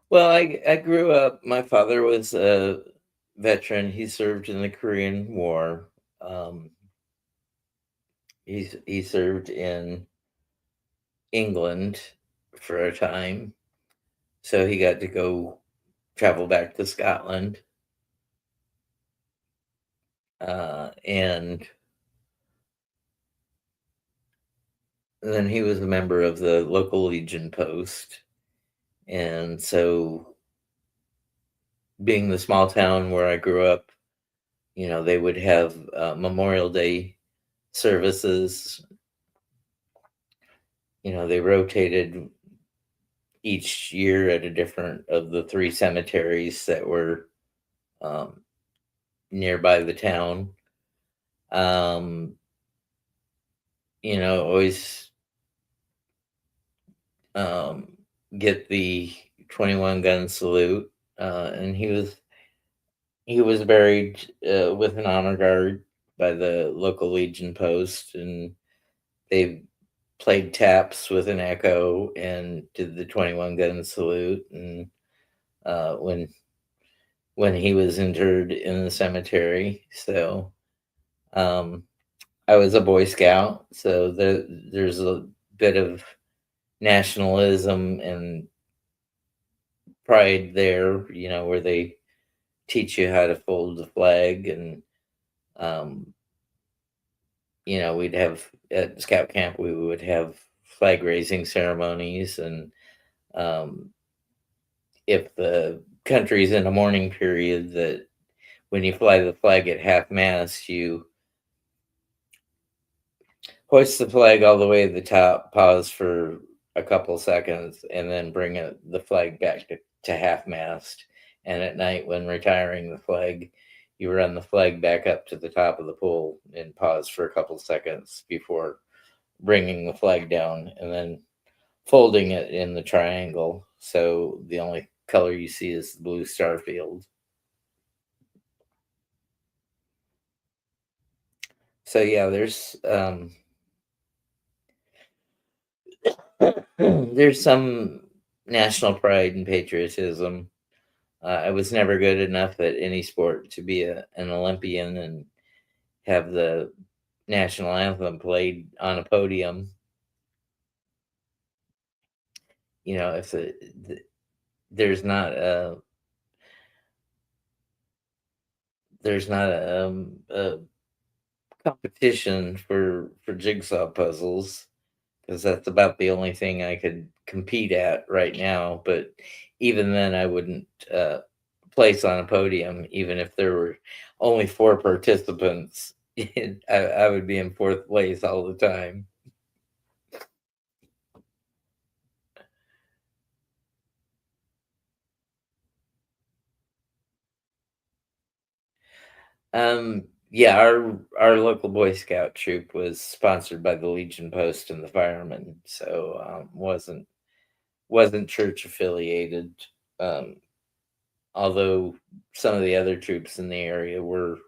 Well, I grew up, my father was a veteran. He served in the Korean War. Um, he served in England for a time, so he got to go travel back to Scotland. and then he was a member of the local Legion Post. And so, being the small town where I grew up, they would have Memorial Day services. They rotated each year at a different of the three cemeteries that were um, nearby the town. Um, always um, get the 21 gun salute, and he was buried with an honor guard by the local Legion Post, and they played taps with an echo and did the 21 gun salute. And when he was interred in the cemetery, so um, I was a Boy Scout, so there's a bit of nationalism and pride there, where they teach you how to fold the flag. And um, we'd have at scout camp, we would have flag raising ceremonies. And um, if the country's in a mourning period, that when you fly the flag at half mast, you hoist the flag all the way to the top, pause for a couple seconds, and then bring the flag back to half mast. And at night, when retiring the flag, you run the flag back up to the top of the pole and pause for a couple seconds before bringing the flag down, and then folding it in the triangle. So the only color you see is the blue star field. So yeah, there's some national pride and patriotism. I was never good enough at any sport to be an Olympian and have the national anthem played on a podium. If there's not a competition for jigsaw puzzles, because that's about the only thing I could compete at right now. But even then, I wouldn't place on a podium, even if there were only four participants. I would be in fourth place all the time. Yeah, our local Boy Scout troop was sponsored by the Legion Post and the firemen, so wasn't church affiliated. Um, Although some of the other troops in the area were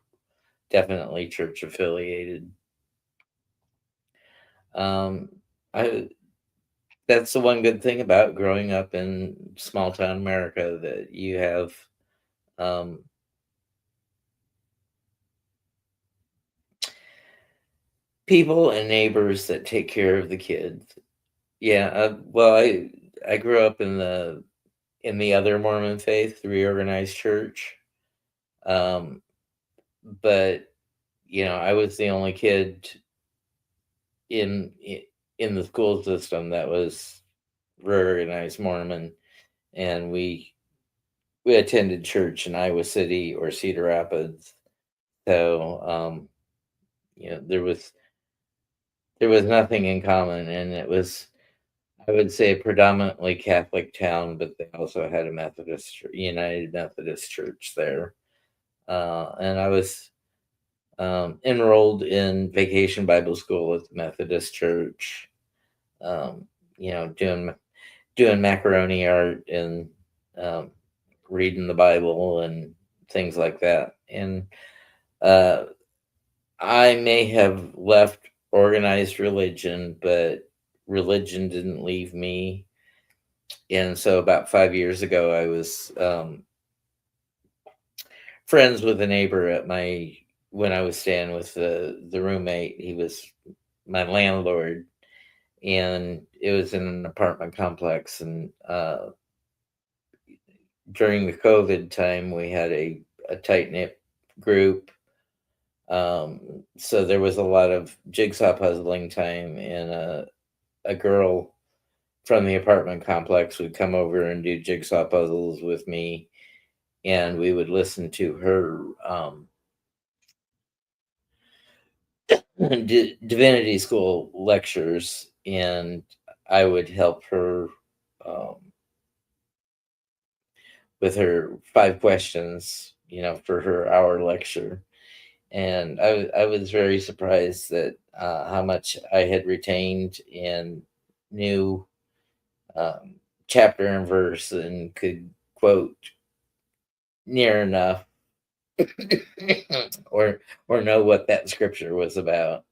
definitely church affiliated. Um, I That's the one good thing about growing up in small town America, that you have um, people and neighbors that take care of the kids. Yeah, well, I grew up in the other Mormon faith, the reorganized church, um, but I was the only kid in in the school system that was reorganized Mormon, and we attended church in Iowa City or Cedar Rapids. So there was nothing in common, and it was, I would say, a predominantly Catholic town, but they also had a United Methodist Church there. And I was enrolled in Vacation Bible School at the Methodist Church. Um, doing macaroni art and um, reading the Bible and things like that. And uh, I may have left organized religion, but religion didn't leave me. And so about 5 years ago, I was friends with a neighbor when I was staying with the roommate. He was my landlord, and it was in an apartment complex. And during the COVID time, we had a tight knit group. So there was a lot of jigsaw puzzling time, and a girl from the apartment complex would come over and do jigsaw puzzles with me, and we would listen to her divinity school lectures, and I would help her um, with her 5 questions, for her hour lecture. And I was very surprised that how much I had retained and knew um, chapter and verse and could quote near enough or know what that scripture was about.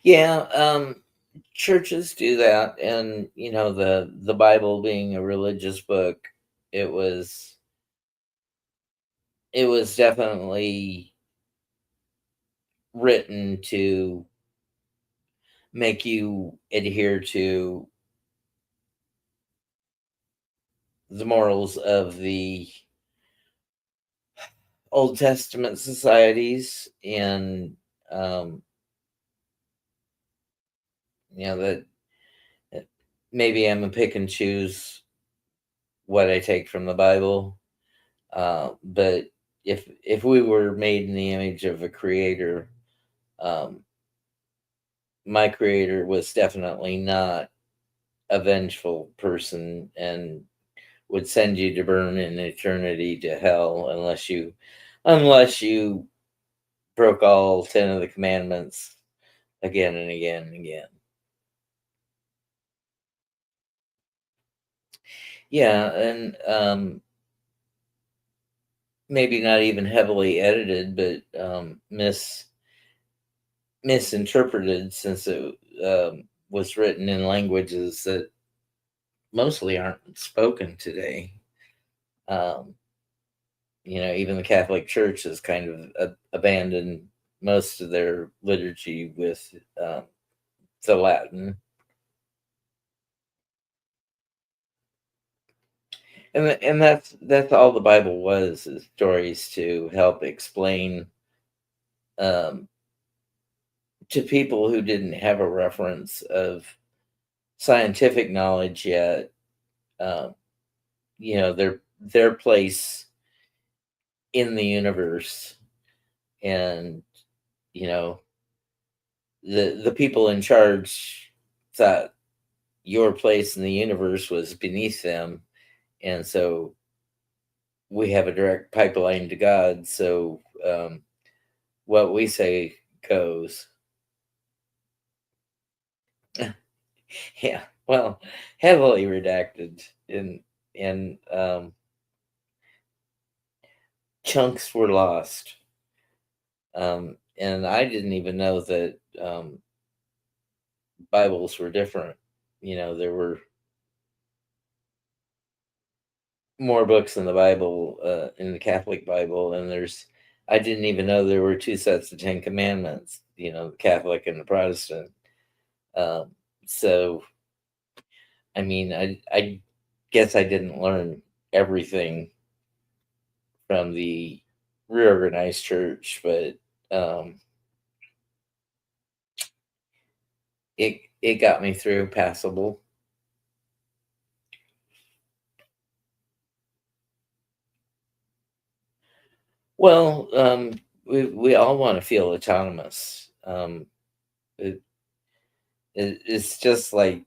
Yeah, churches do that, and the Bible being a religious book, it was it was definitely written to make you adhere to the morals of the Old Testament societies, and um, that maybe I'm a pick and choose what I take from the Bible. But if we were made in the image of a creator, um, my creator was definitely not a vengeful person and would send you to burn in eternity to hell unless you broke all 10 of the commandments again and again and again. Yeah, and maybe not even heavily edited, but misinterpreted, since it was written in languages that mostly aren't spoken today. Um, even the Catholic Church has kind of abandoned most of their liturgy with the Latin, and that's all the Bible was, is stories to help explain um, to people who didn't have a reference of scientific knowledge yet. Um, their place in the universe, and you know the people in charge thought your place in the universe was beneath them, and so we have a direct pipeline to God. So what we say goes. Yeah, well, heavily redacted, and chunks were lost. And I didn't even know that Bibles were different. There were more books in the Bible, in the Catholic Bible, and I didn't even know there were two sets of Ten Commandments. The Catholic and the Protestant. Um, so, I mean, I guess I didn't learn everything from the reorganized church, but um, it got me through passable. Well, we all want to feel autonomous. It, it's just like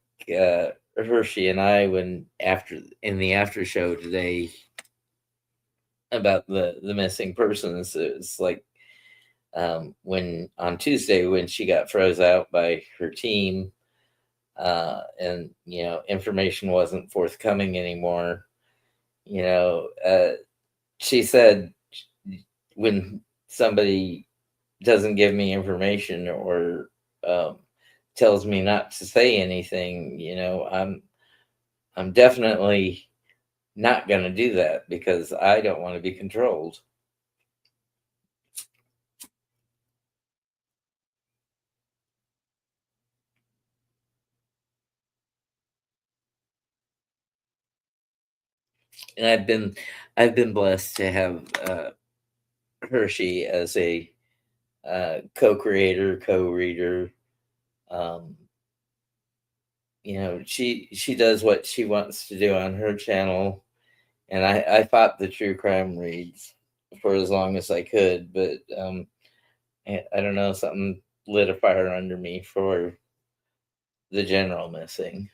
Hershey and I, when after in the after show today about the missing persons. It's like when on Tuesday, when she got froze out by her team, and information wasn't forthcoming anymore. She said, when somebody doesn't give me information or um, tells me not to say anything, I'm definitely not going to do that, because I don't want to be controlled. And I've been blessed to have Hershey as a co-creator, co-reader. Um, she does what she wants to do on her channel, and I fought the true crime reads for as long as I could, but I don't know, something lit a fire under me for the general missing.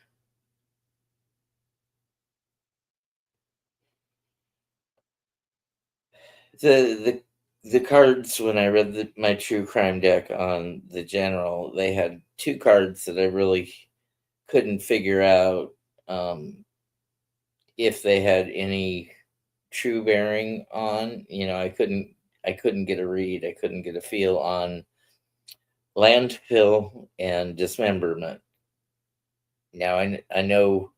The cards, when I read my true crime deck on the general, they had two cards that I really couldn't figure out if they had any true bearing on. I couldn't get a read. I couldn't get a feel on landfill and dismemberment. Now I know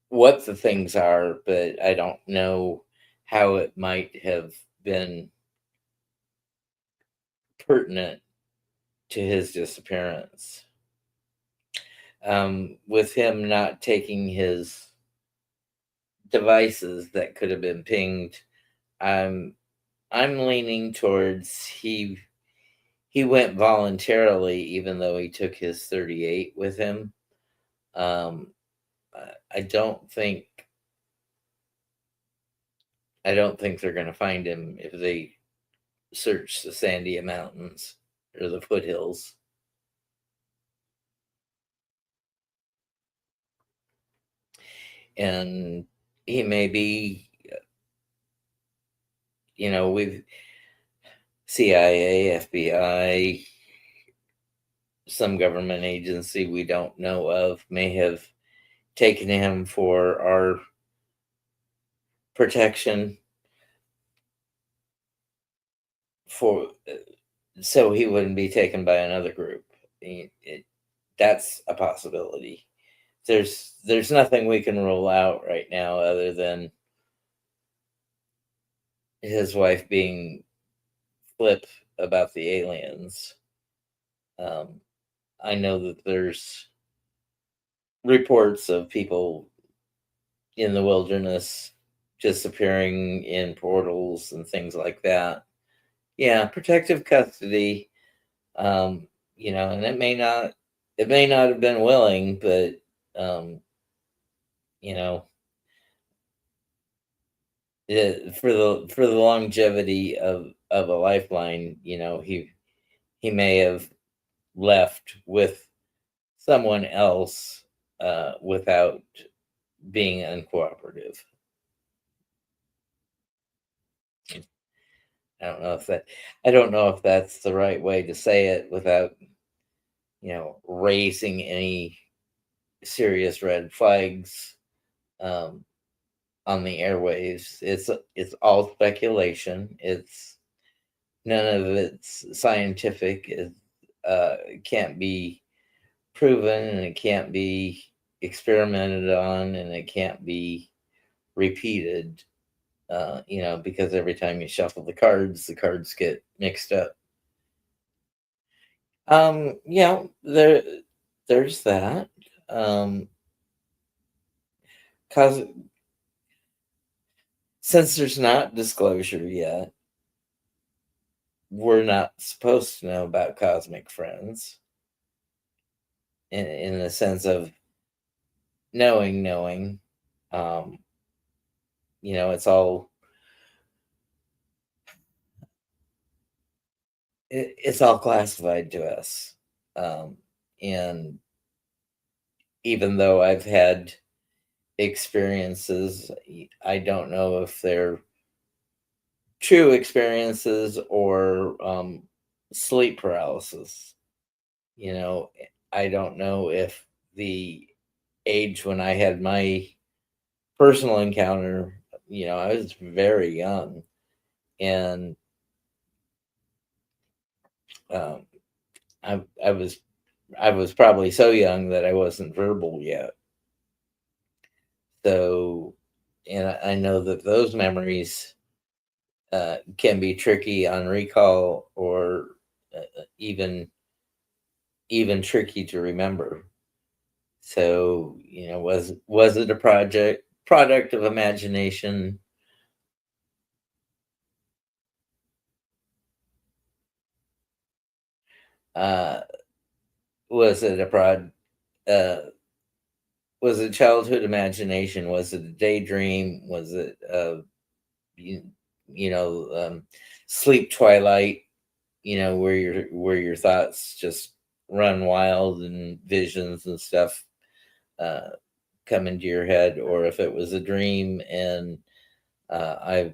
what the things are, but I don't know how it might have been pertinent to his disappearance. With him not taking his devices that could have been pinged, I'm I'm leaning towards he went voluntarily, even though he took his 38 with him. Um, I don't think they're going to find him if they search the Sandia Mountains or the foothills. And he may be, with CIA, FBI, some government agency we don't know of may have taken him for our protection, for so he wouldn't be taken by another group. That's a possibility. There's nothing we can rule out right now other than his wife being flip about the aliens. Um, I know that there's reports of people in the wilderness disappearing in portals and things like that. Yeah, protective custody. And it may not have been willing, but um, you know, for the longevity of a lifeline, he may have left with someone else without being uncooperative. I don't know if that I don't know if that's the right way to say it without, raising any serious red flags um, on the airwaves. It's all speculation. It's none of it's scientific. It can't be proven, and it can't be experimented on, and it can't be repeated. Because every time you shuffle the cards get mixed up. There's that. Um, cause Since there's not disclosure yet, we're not supposed to know about cosmic friends in the sense of knowing. Um, it's all classified to us. Um, and even though I've had experiences, I don't know if they're true experiences or sleep paralysis. You know, I don't know if the age when I had my personal encounter, I was very young, and um, I was probably so young that I wasn't verbal yet. So, and I know that those memories can be tricky on recall, or even tricky to remember. So, was it a project? product of imagination. Uh, was it a uh, was it childhood imagination? Was it a daydream? Was it you, you know sleep twilight? Where your thoughts just run wild and visions and stuff uh, come into your head, or if it was a dream and I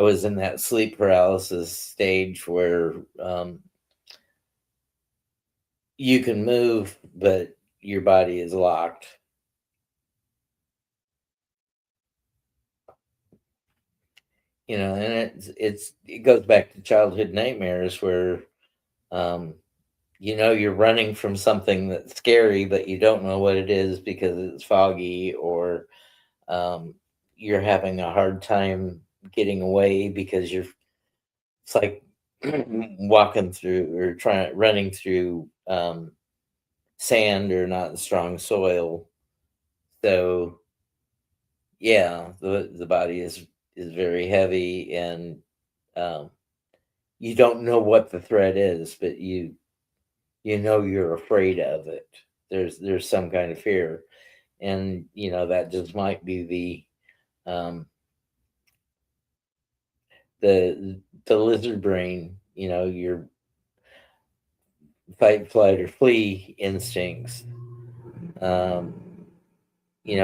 was in that sleep paralysis stage where you can move, but your body is locked. And it goes back to childhood nightmares where um, you're running from something that's scary, but you don't know what it is because it's foggy, or um, you're having a hard time getting away because it's like walking through or trying running through sand or not strong soil. So yeah, the body is very heavy, and um, you don't know what the threat is, but you're afraid of it. There's some kind of fear, and that just might be the lizard brain. Your fight, flight, or flee instincts. Um,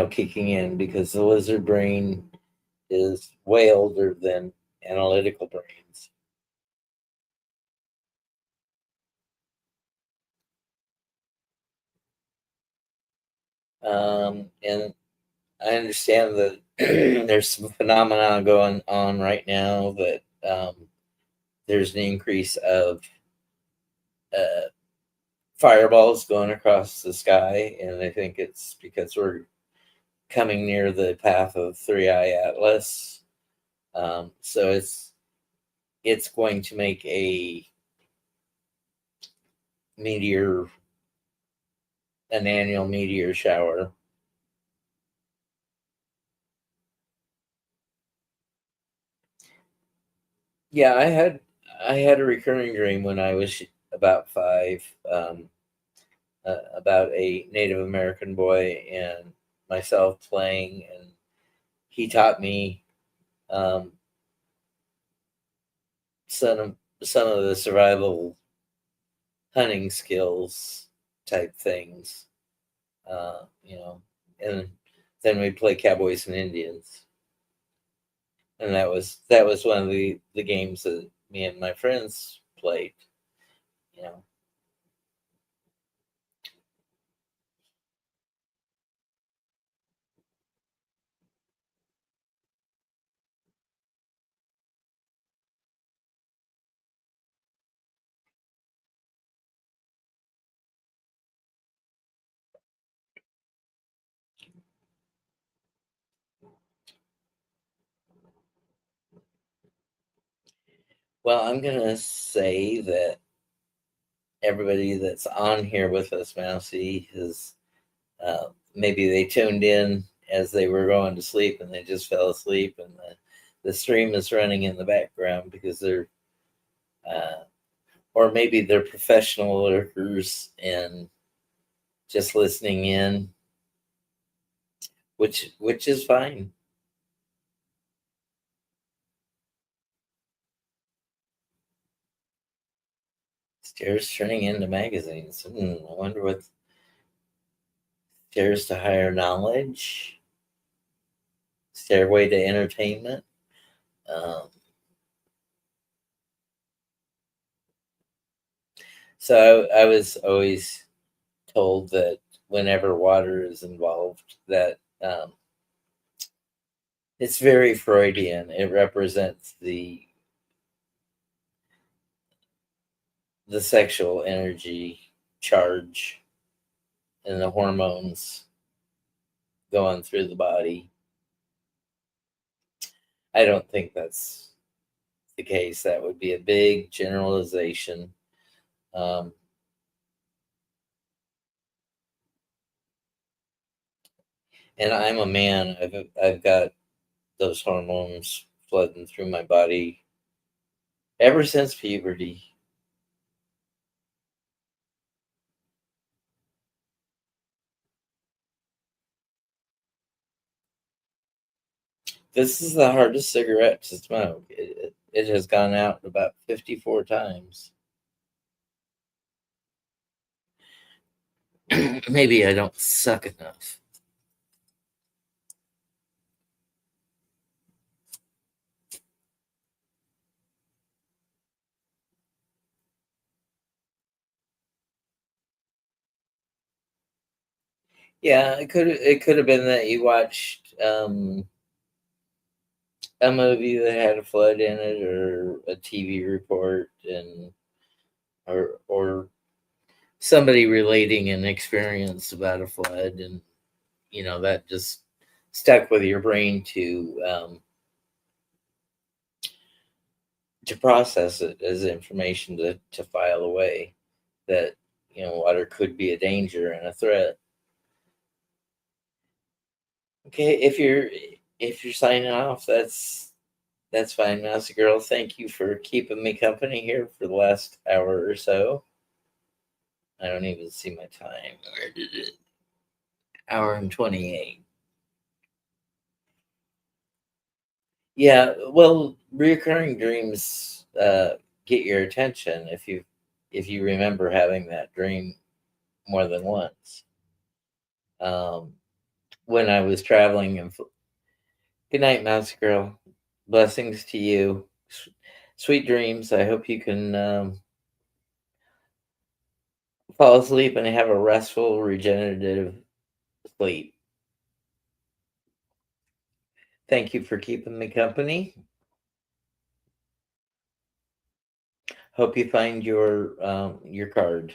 kicking in because the lizard brain is way older than analytical brains. And I understand that there's some phenomena going on right now that there's an increase of uh, fireballs going across the sky, and I think it's because we're coming near the path of Three Eye Atlas. So it's going to make a meteor, an annual meteor shower. Yeah, I had a recurring dream when I was about 5, about a Native American boy and myself playing, and he taught me um, some of the survival hunting skills type things. And then we play Cowboys and Indians, and that was one of the games that me and my friends played. You know, well, I'm gonna say that everybody that's on here with us, Mousy, is maybe they tuned in as they were going to sleep and they just fell asleep, and the stream is running in the background because uh, or maybe they're professional lurkers and just listening in, which is fine. Stairs turning into magazines. I wonder what stairs to higher knowledge, stairway to entertainment. Um, so I was always told that whenever water is involved, that it's very Freudian. It represents the sexual energy charge and the hormones going through the body. I don't think that's the case. That would be a big generalization. Um, And I'm a man. I've got those hormones flooding through my body ever since puberty. This is the hardest cigarette to smoke. It has gone out about 54 times. Maybe I don't suck enough. Yeah, it could have been that you watched a movie that had a flood in it, or a TV report, and or somebody relating an experience about a flood, and that just stuck with your brain to process it as information to file away, that water could be a danger and a threat. Okay, if you're signing off, that's fine, Mousy Girl. Thank you for keeping me company here for the last hour or so. I don't even see my time. Where did it? Hour and 28. Yeah, well, reoccurring dreams get your attention if you remember having that dream more than once. Um, when I was traveling, and good night, Mouse Girl. Blessings to you. Sweet dreams. I hope you can fall asleep and have a restful, regenerative sleep. Thank you for keeping me company. Hope you find your card.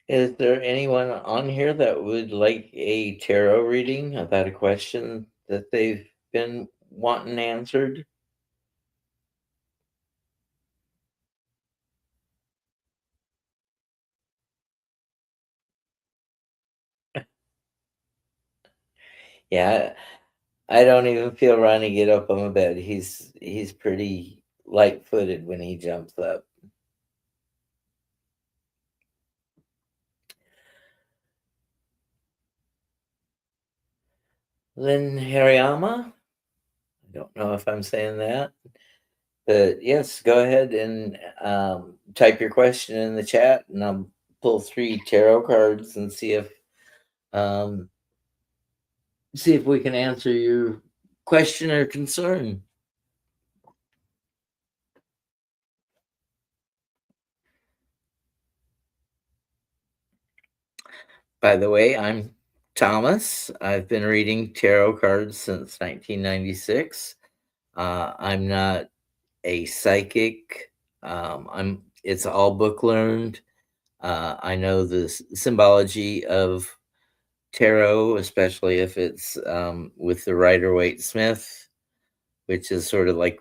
Is there anyone on here that would like a tarot reading about a question that they've been wanting answered? Yeah, I don't even feel Ronnie get up on the bed. He's pretty light-footed when he jumps up. Lynn Hariyama? I don't know if I'm saying that. But yes, go ahead and type your question in the chat, and I'll pull 3 tarot cards and um, see if we can answer your question or concern. By the way, I'm Thomas. I've been reading tarot cards since 1996. I'm not a psychic. It's all book learned. I know the symbology of tarot, especially if it's with the Rider Waite Smith, which is sort of like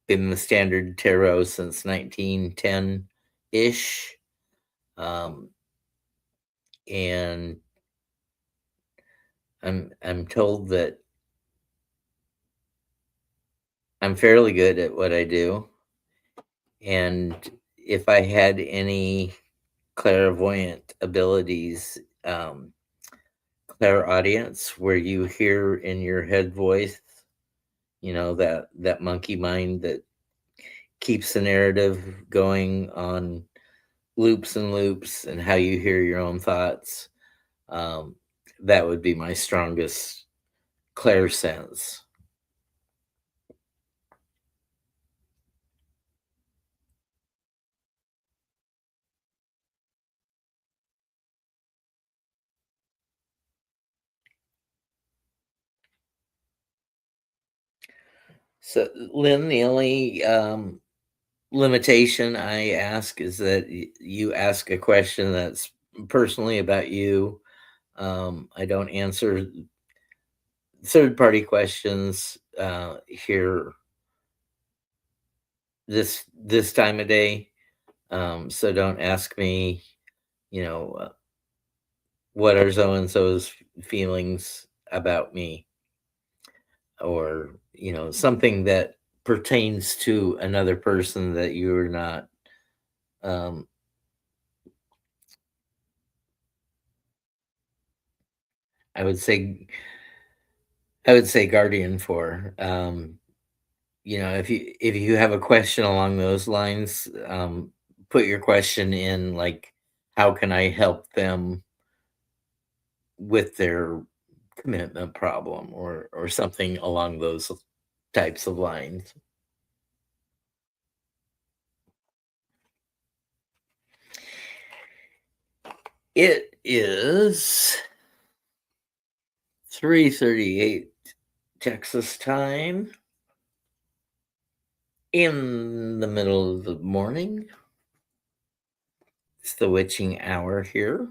been the standard tarot since 1910 ish. Um, and I'm told that I'm fairly good at what I do, and if I had any clairvoyant abilities, clairaudience, where you hear in your head voice, that monkey mind that keeps the narrative going on loops and loops, and how you hear your own thoughts, um, that would be my strongest clair sense. So, Lynn, the only limitation I ask is that you ask a question that's personally about you. I don't answer third party questions here this time of day. So don't ask me, you know, what are so and so's feelings about me, or something that pertains to another person that you're not. Um, I would say guardian for. If you have a question along those lines, put your question in, like, how can I help them with their commitment problem, or something along those types of lines. It is 3:38 Texas time, in the middle of the morning. It's the witching hour here.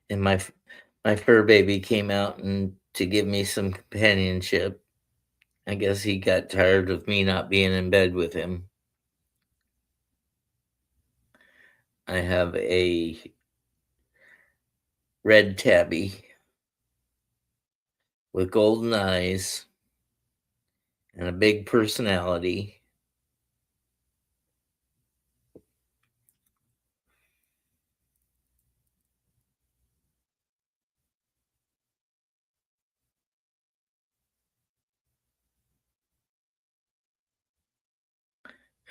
And my fur baby came out and to give me some companionship. I guess he got tired of me not being in bed with him. I have a red tabby with golden eyes and a big personality.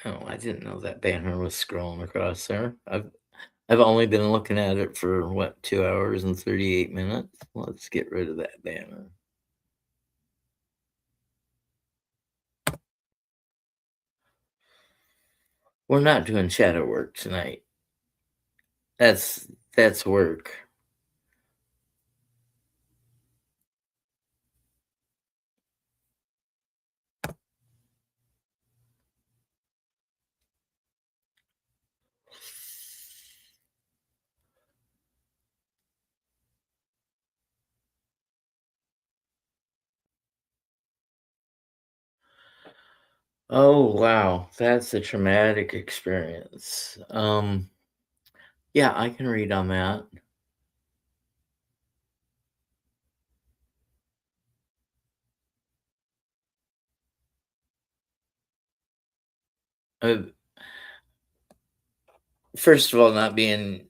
Oh, I didn't know that banner was scrolling across there. I've only been looking at it for what, 2 hours and 38 minutes? Let's get rid of that banner. We're not doing shadow work tonight. That's work. Oh, wow, that's a traumatic experience. Yeah, I can read on that. Uh, First of all, not being,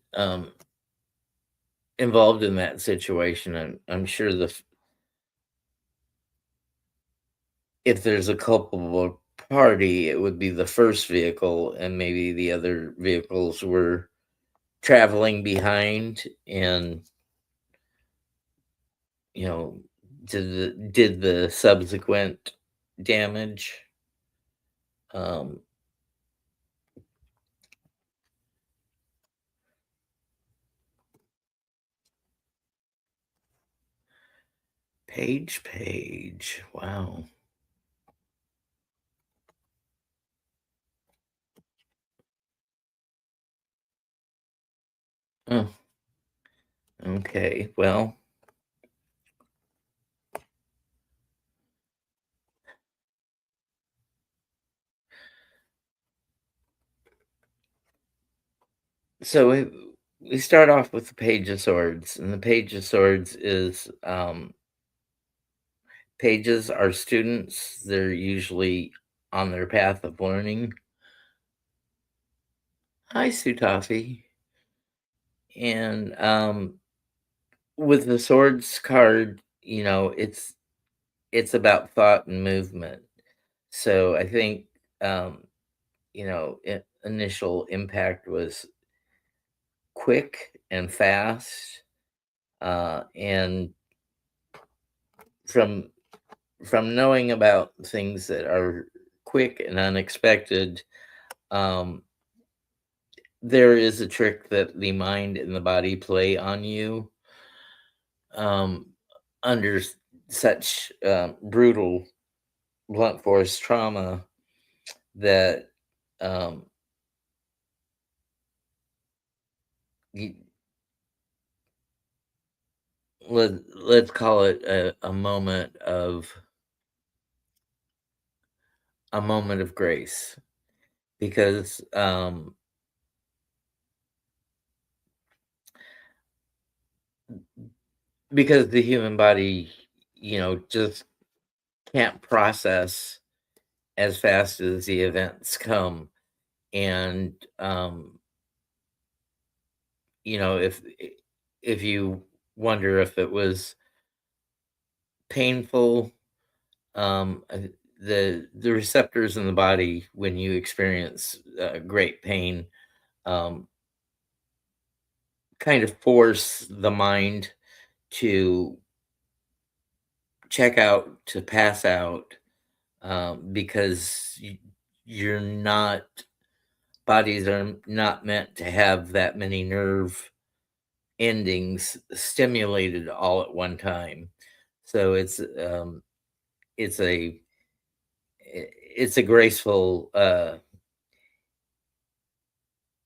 involved in that situation, I'm sure if there's a culpable party, it would be the first vehicle, and maybe the other vehicles were traveling behind, and, you know, did the subsequent damage. Um, page. Wow. Oh, okay. Well, so we start off with the Page of Swords, and the Page of Swords is, pages are students. They're usually on their path of learning. Hi, Sutafi. And with the Swords card, it's about thought and movement. So I think, initial impact was quick and fast, and from knowing about things that are quick and unexpected, um, there is a trick that the mind and the body play on you, um, under such brutal blunt force trauma, that um, you, let's call it a moment of grace, because the human body, just can't process as fast as the events come. And if you wonder if it was painful, the receptors in the body, when you experience great pain, um, kind of force the mind to check out, to pass out, because you're not bodies are not meant to have that many nerve endings stimulated all at one time. So it's a it's a graceful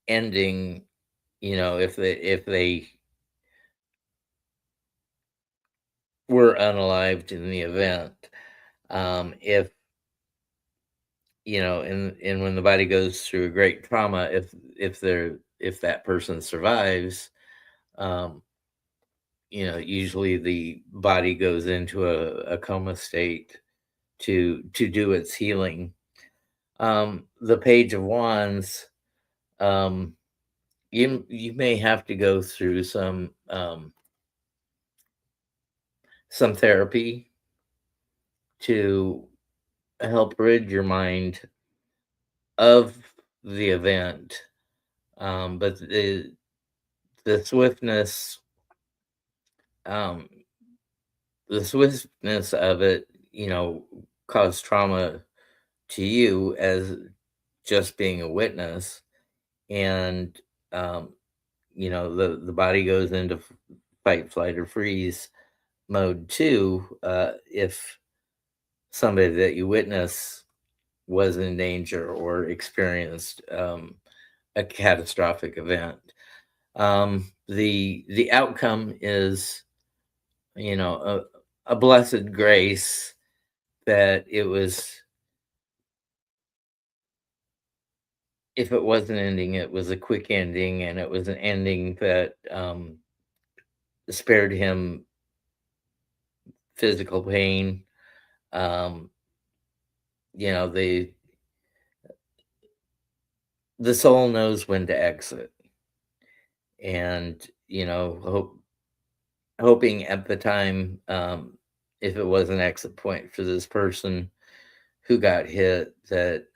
ending. If they were unalived in the event, if and when the body goes through a great trauma, if that person survives, um, usually the body goes into a coma state to do its healing. The Page of Wands, um, you may have to go through some therapy to help rid your mind of the event. But the swiftness, um, the swiftness of it, caused trauma to you as just being a witness. And the body goes into fight, flight, or freeze mode too, if somebody that you witness was in danger or experienced a catastrophic event. The outcome is, a blessed grace that it was. If it was an ending, it was a quick ending, and it was an ending that spared him physical pain. Um, you know, the soul knows when to exit, and hoping at the time, if it was an exit point for this person who got hit, that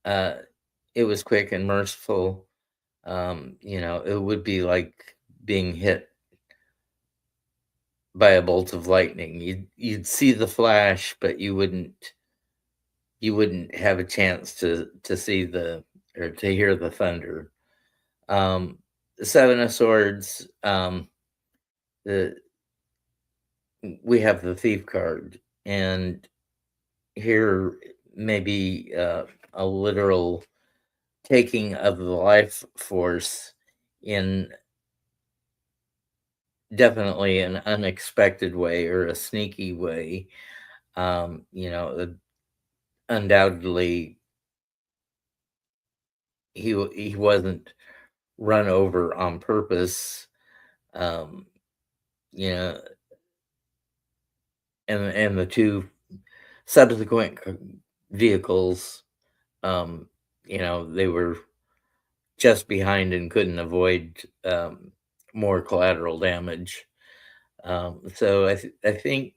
uh, it was quick and merciful. It would be like being hit by a bolt of lightning. You'd see the flash, but you wouldn't have a chance to see or to hear the thunder. The Seven of Swords, the we have the Thief card, and here maybe a literal taking of the life force in definitely an unexpected way or a sneaky way. Undoubtedly he wasn't run over on purpose. um you know and the two subsequent vehicles, they were just behind and couldn't avoid more collateral damage. So I think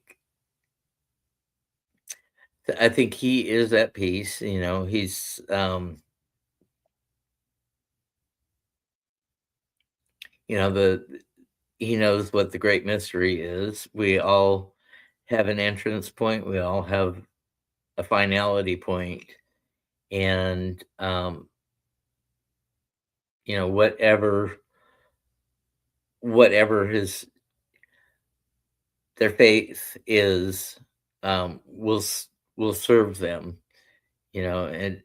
he is at peace. The he knows what the great mystery is. We all have an entrance point. We all have a finality point, and whatever his their faith is, will serve them. And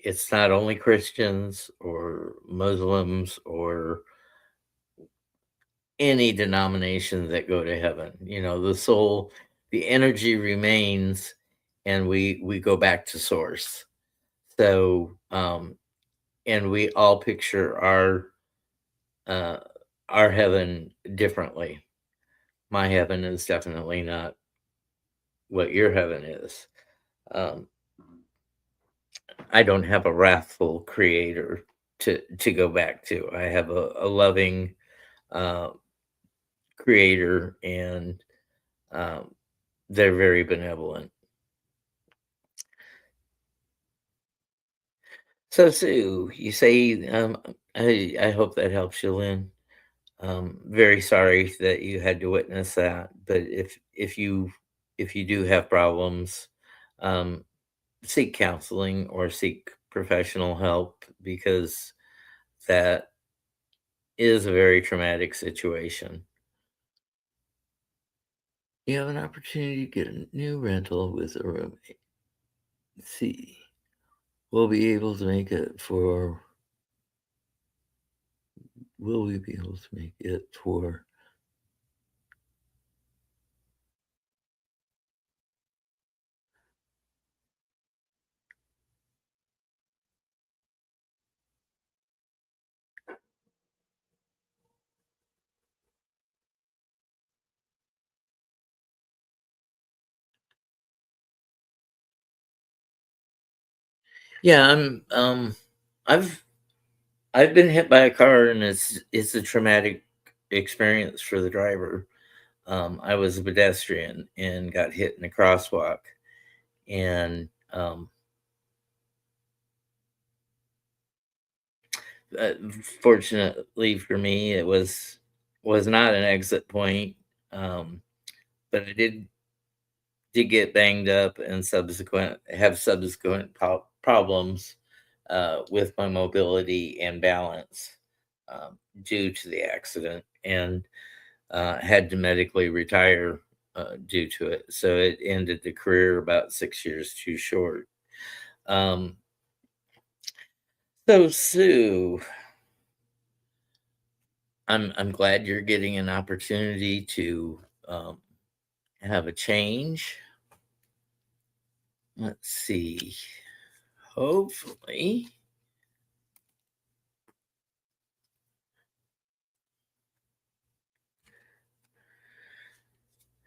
it's not only Christians or Muslims or any denomination that go to heaven. The soul, the energy remains, and we go back to source. So, and we all picture uh, our heaven differently. My heaven is definitely not what your heaven is. Um, I don't have a wrathful creator to go back to. I have a loving uh, creator, and um, they're very benevolent. So, Sue, you say, I hope that helps you, Lynn. Very sorry that you had to witness that, but if you do have problems, um, seek counseling or seek professional help, because that is a very traumatic situation. You have an opportunity to get a new rental with a roommate. See, we'll be able to make it for. Will we be able to make it for? Yeah, I've I've been hit by a car, and it's a traumatic experience for the driver. I was a pedestrian and got hit in a crosswalk, and uh, fortunately for me, it was not an exit point, um, but I did get banged up and subsequent problems with my mobility and balance due to the accident, and had to medically retire due to it. So it ended the career about 6 years too short. Um, so Sue, I'm glad you're getting an opportunity to um, have a change. Let's see. Hopefully.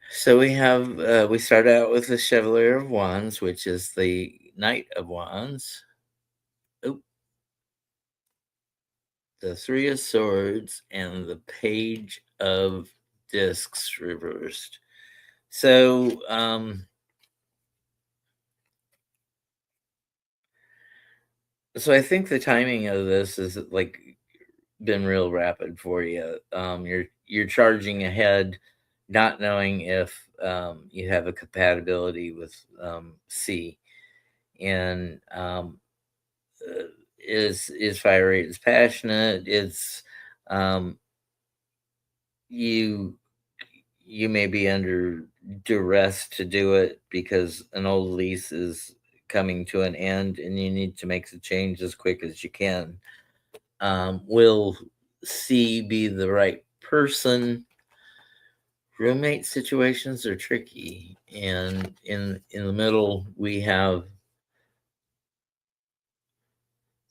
So we start out with the Chevalier of Wands, which is the Knight of Wands. Oop, the Three of Swords, and the Page of Discs reversed. So I think the timing of this is like been real rapid for you. You're charging ahead, not knowing if you have a compatibility with C, and uh, is fiery, it's passionate, it's um, you you may be under duress to do it because an old lease is coming to an end, and you need to make the change as quick as you can. Will C be the right person? Roommate situations are tricky, and in the middle we have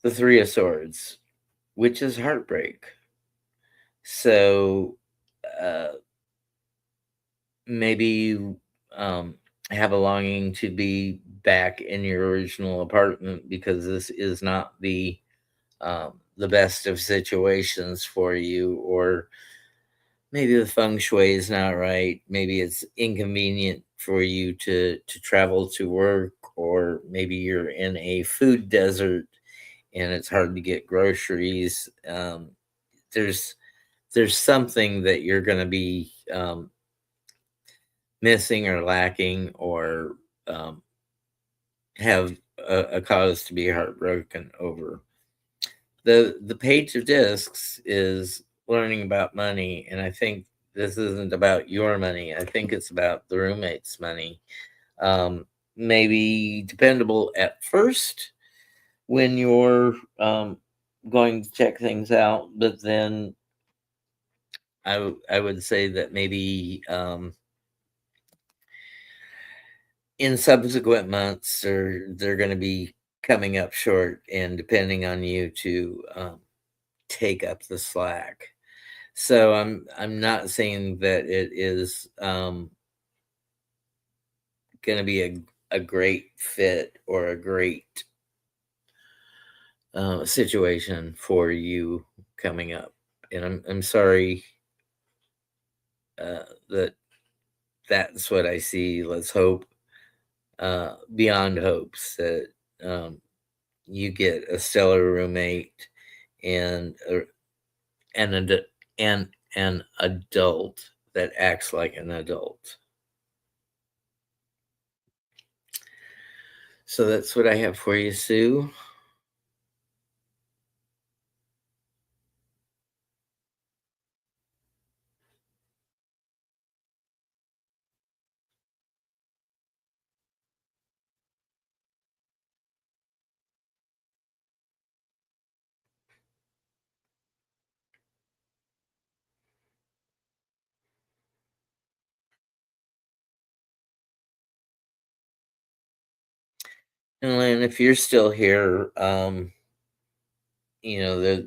the Three of Swords, which is heartbreak. So uh, maybe you have a longing to be back in your original apartment because this is not the best of situations for you, or maybe the feng shui is not right. Maybe it's inconvenient for you to travel to work, or maybe you're in a food desert and it's hard to get groceries. There's there's something that you're going to be missing or lacking, or um, have a cause to be heartbroken over. The Page of Discs is learning about money, and I think this isn't about your money. I think it's about the roommate's money. Maybe dependable at first, when you're going to check things out. But then I would say that maybe in subsequent months they're going to be coming up short, and depending on you to take up the slack. So I'm not saying that it is going to be a great fit or a great situation for you coming up, and I'm sorry that that's what I see. Let's hope beyond hopes that you get a stellar roommate and and an adult that acts like an adult. So that's what I have for you, Sue. And Lynn, if you're still here, you know,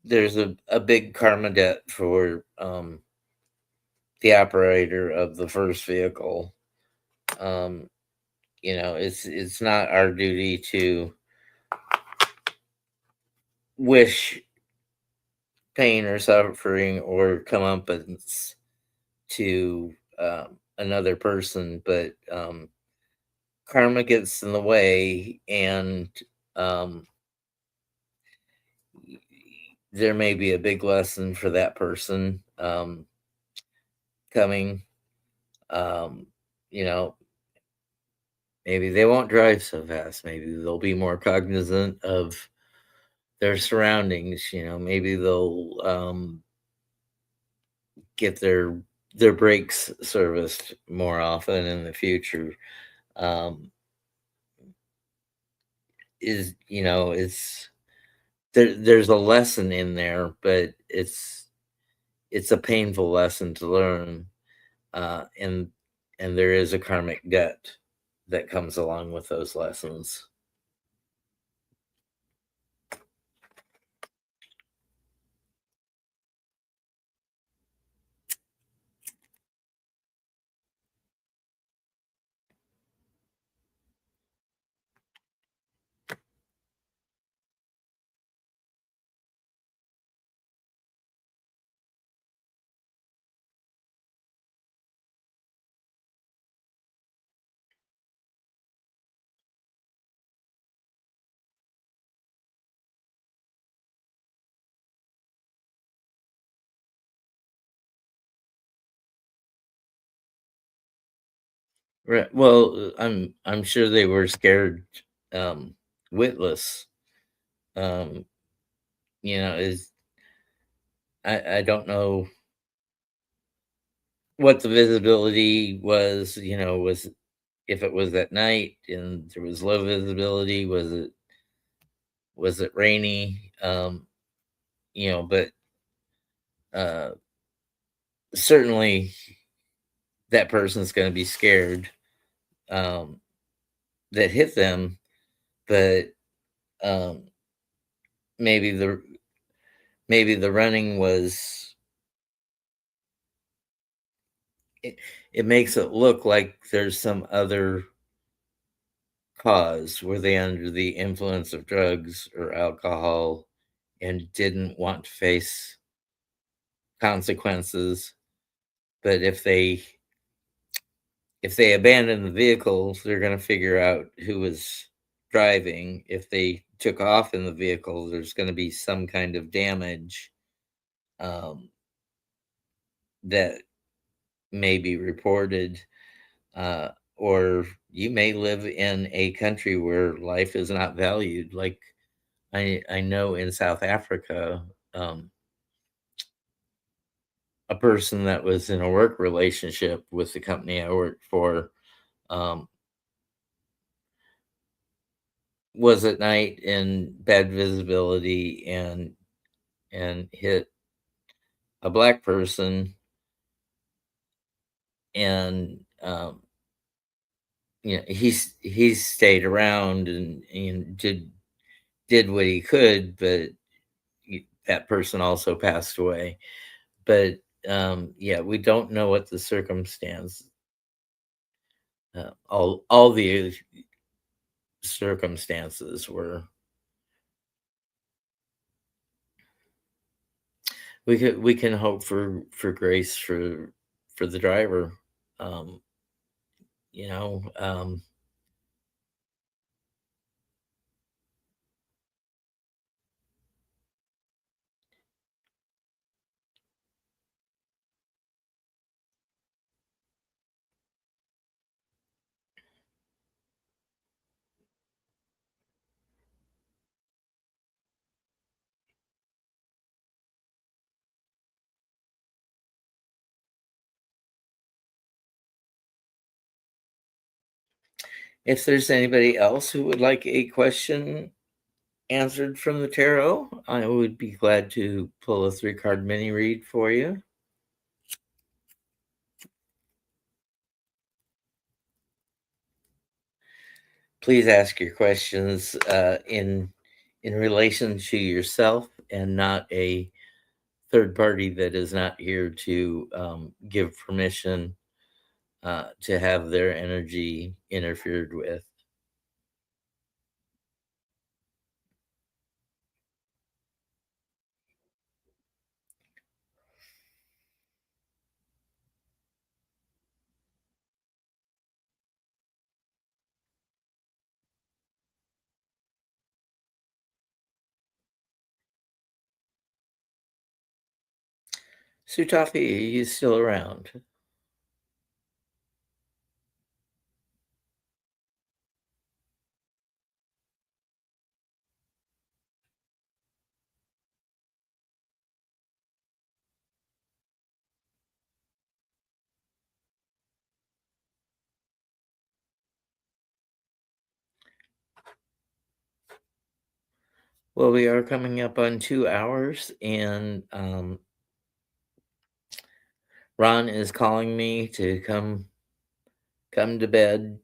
there's a big karma debt for the operator of the first vehicle. Um, you know, it's not our duty to wish pain or suffering or comeuppance to another person, but karma gets in the way, and um, there may be a big lesson for that person coming. Um, you know, maybe they won't drive so fast. Maybe they'll be more cognizant of their surroundings. You know, maybe they'll get their brakes serviced more often in the future. Um, is you know, it's there's a lesson in there, but it's a painful lesson to learn, and there is a karmic debt that comes along with those lessons. Right. Well, I'm sure they were scared um witless. Um, you know, is I don't know what the visibility was, you know, was if it was at night and there was low visibility, was it rainy? You know, but uh certainly that person's going to be scared um that hit them, but um maybe the maybe the running was it, it makes it look like there's some other cause. Were they under the influence of drugs or alcohol and didn't want to face consequences? But if they abandon the vehicle, they're going to figure out who was driving. If they took off in the vehicle, there's going to be some kind of damage um, that may be reported. Or you may live in a country where life is not valued. Like I know in South Africa, um, a person that was in a work relationship with the company I worked for, um, was at night in bad visibility and hit a black person, and he stayed around and did what he could, but that person also passed away. But yeah, we don't know what the circumstance, all the circumstances were. We can hope for grace for the driver. Um, you know, if there's anybody else who would like a question answered from the tarot, I would be glad to pull a 3 card mini read for you. Please ask your questions in relation to yourself and not a third party that is not here to give permission to have their energy interfered with. Sutafi, are you still around? Well, we are coming up on 2 hours, and Ron is calling me to come to bed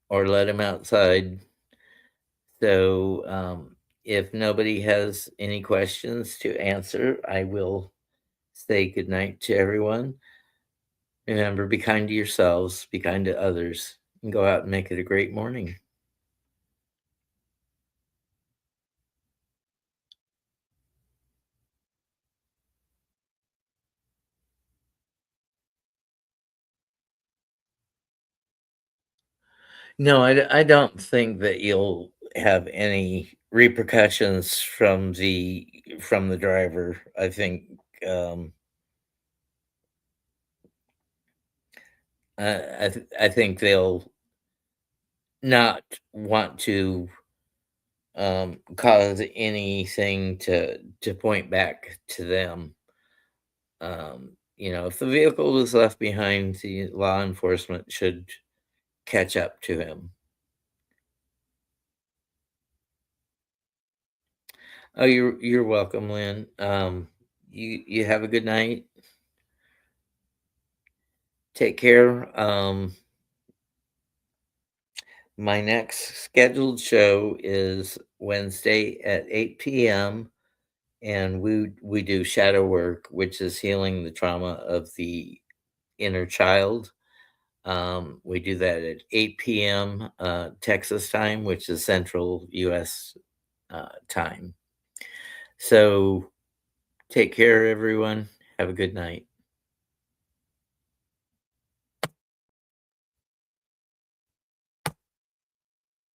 or let him outside. So, if nobody has any questions to answer, I will say goodnight to everyone. Remember, be kind to yourselves, be kind to others, and go out and make it a great morning. No, I don't think that you'll have any repercussions from the driver. Um, I think they'll not want to cause anything to point back to them. If the vehicle was left behind, the law enforcement should catch up to him. Oh, you're welcome, Lynn. You have a good night. Take care. My next scheduled show is Wednesday at 8 p.m. and we do shadow work, which is healing the trauma of the inner child. We do that at 8 p.m. Texas time, which is Central U.S. Time. So take care, everyone. Have a good night.